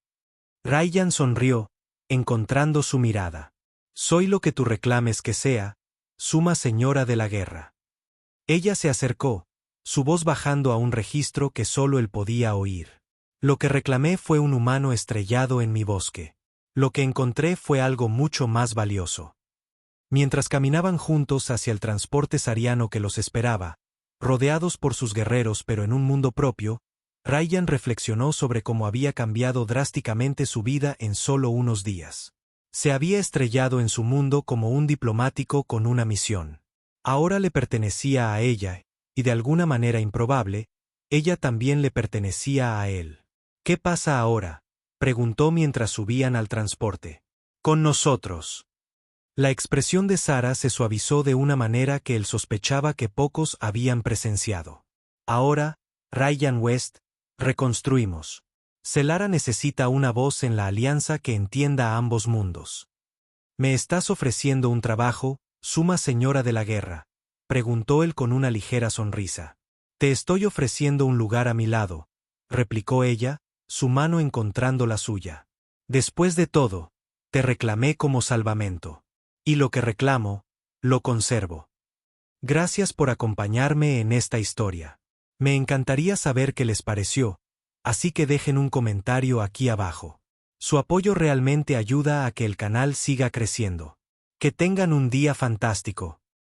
Rayyan sonrió, encontrando su mirada. Soy lo que tú reclames que sea, Suma Señora de la Guerra. Ella se acercó, su voz bajando a un registro que solo él podía oír. Lo que reclamé fue un humano estrellado en mi bosque. Lo que encontré fue algo mucho más valioso. Mientras caminaban juntos hacia el transporte sariano que los esperaba, rodeados por sus guerreros pero en un mundo propio, Rayyan reflexionó sobre cómo había cambiado drásticamente su vida en solo unos días. Se había estrellado en su mundo como un diplomático con una misión. Ahora le pertenecía a ella, y de alguna manera improbable, ella también le pertenecía a él. ¿Qué pasa ahora?, preguntó mientras subían al transporte. Con nosotros. La expresión de Sara se suavizó de una manera que él sospechaba que pocos habían presenciado. Ahora, Rayyan West, reconstruimos. Celara necesita una voz en la alianza que entienda a ambos mundos. ¿Me estás ofreciendo un trabajo, Suma Señora de la Guerra?, preguntó él con una ligera sonrisa. Te estoy ofreciendo un lugar a mi lado, replicó ella, su mano encontrando la suya. Después de todo, te reclamé como salvamento. Y lo que reclamo, lo conservo. Gracias por acompañarme en esta historia. Me encantaría saber qué les pareció, así que dejen un comentario aquí abajo. Su apoyo realmente ayuda a que el canal siga creciendo. Que tengan un día fantástico.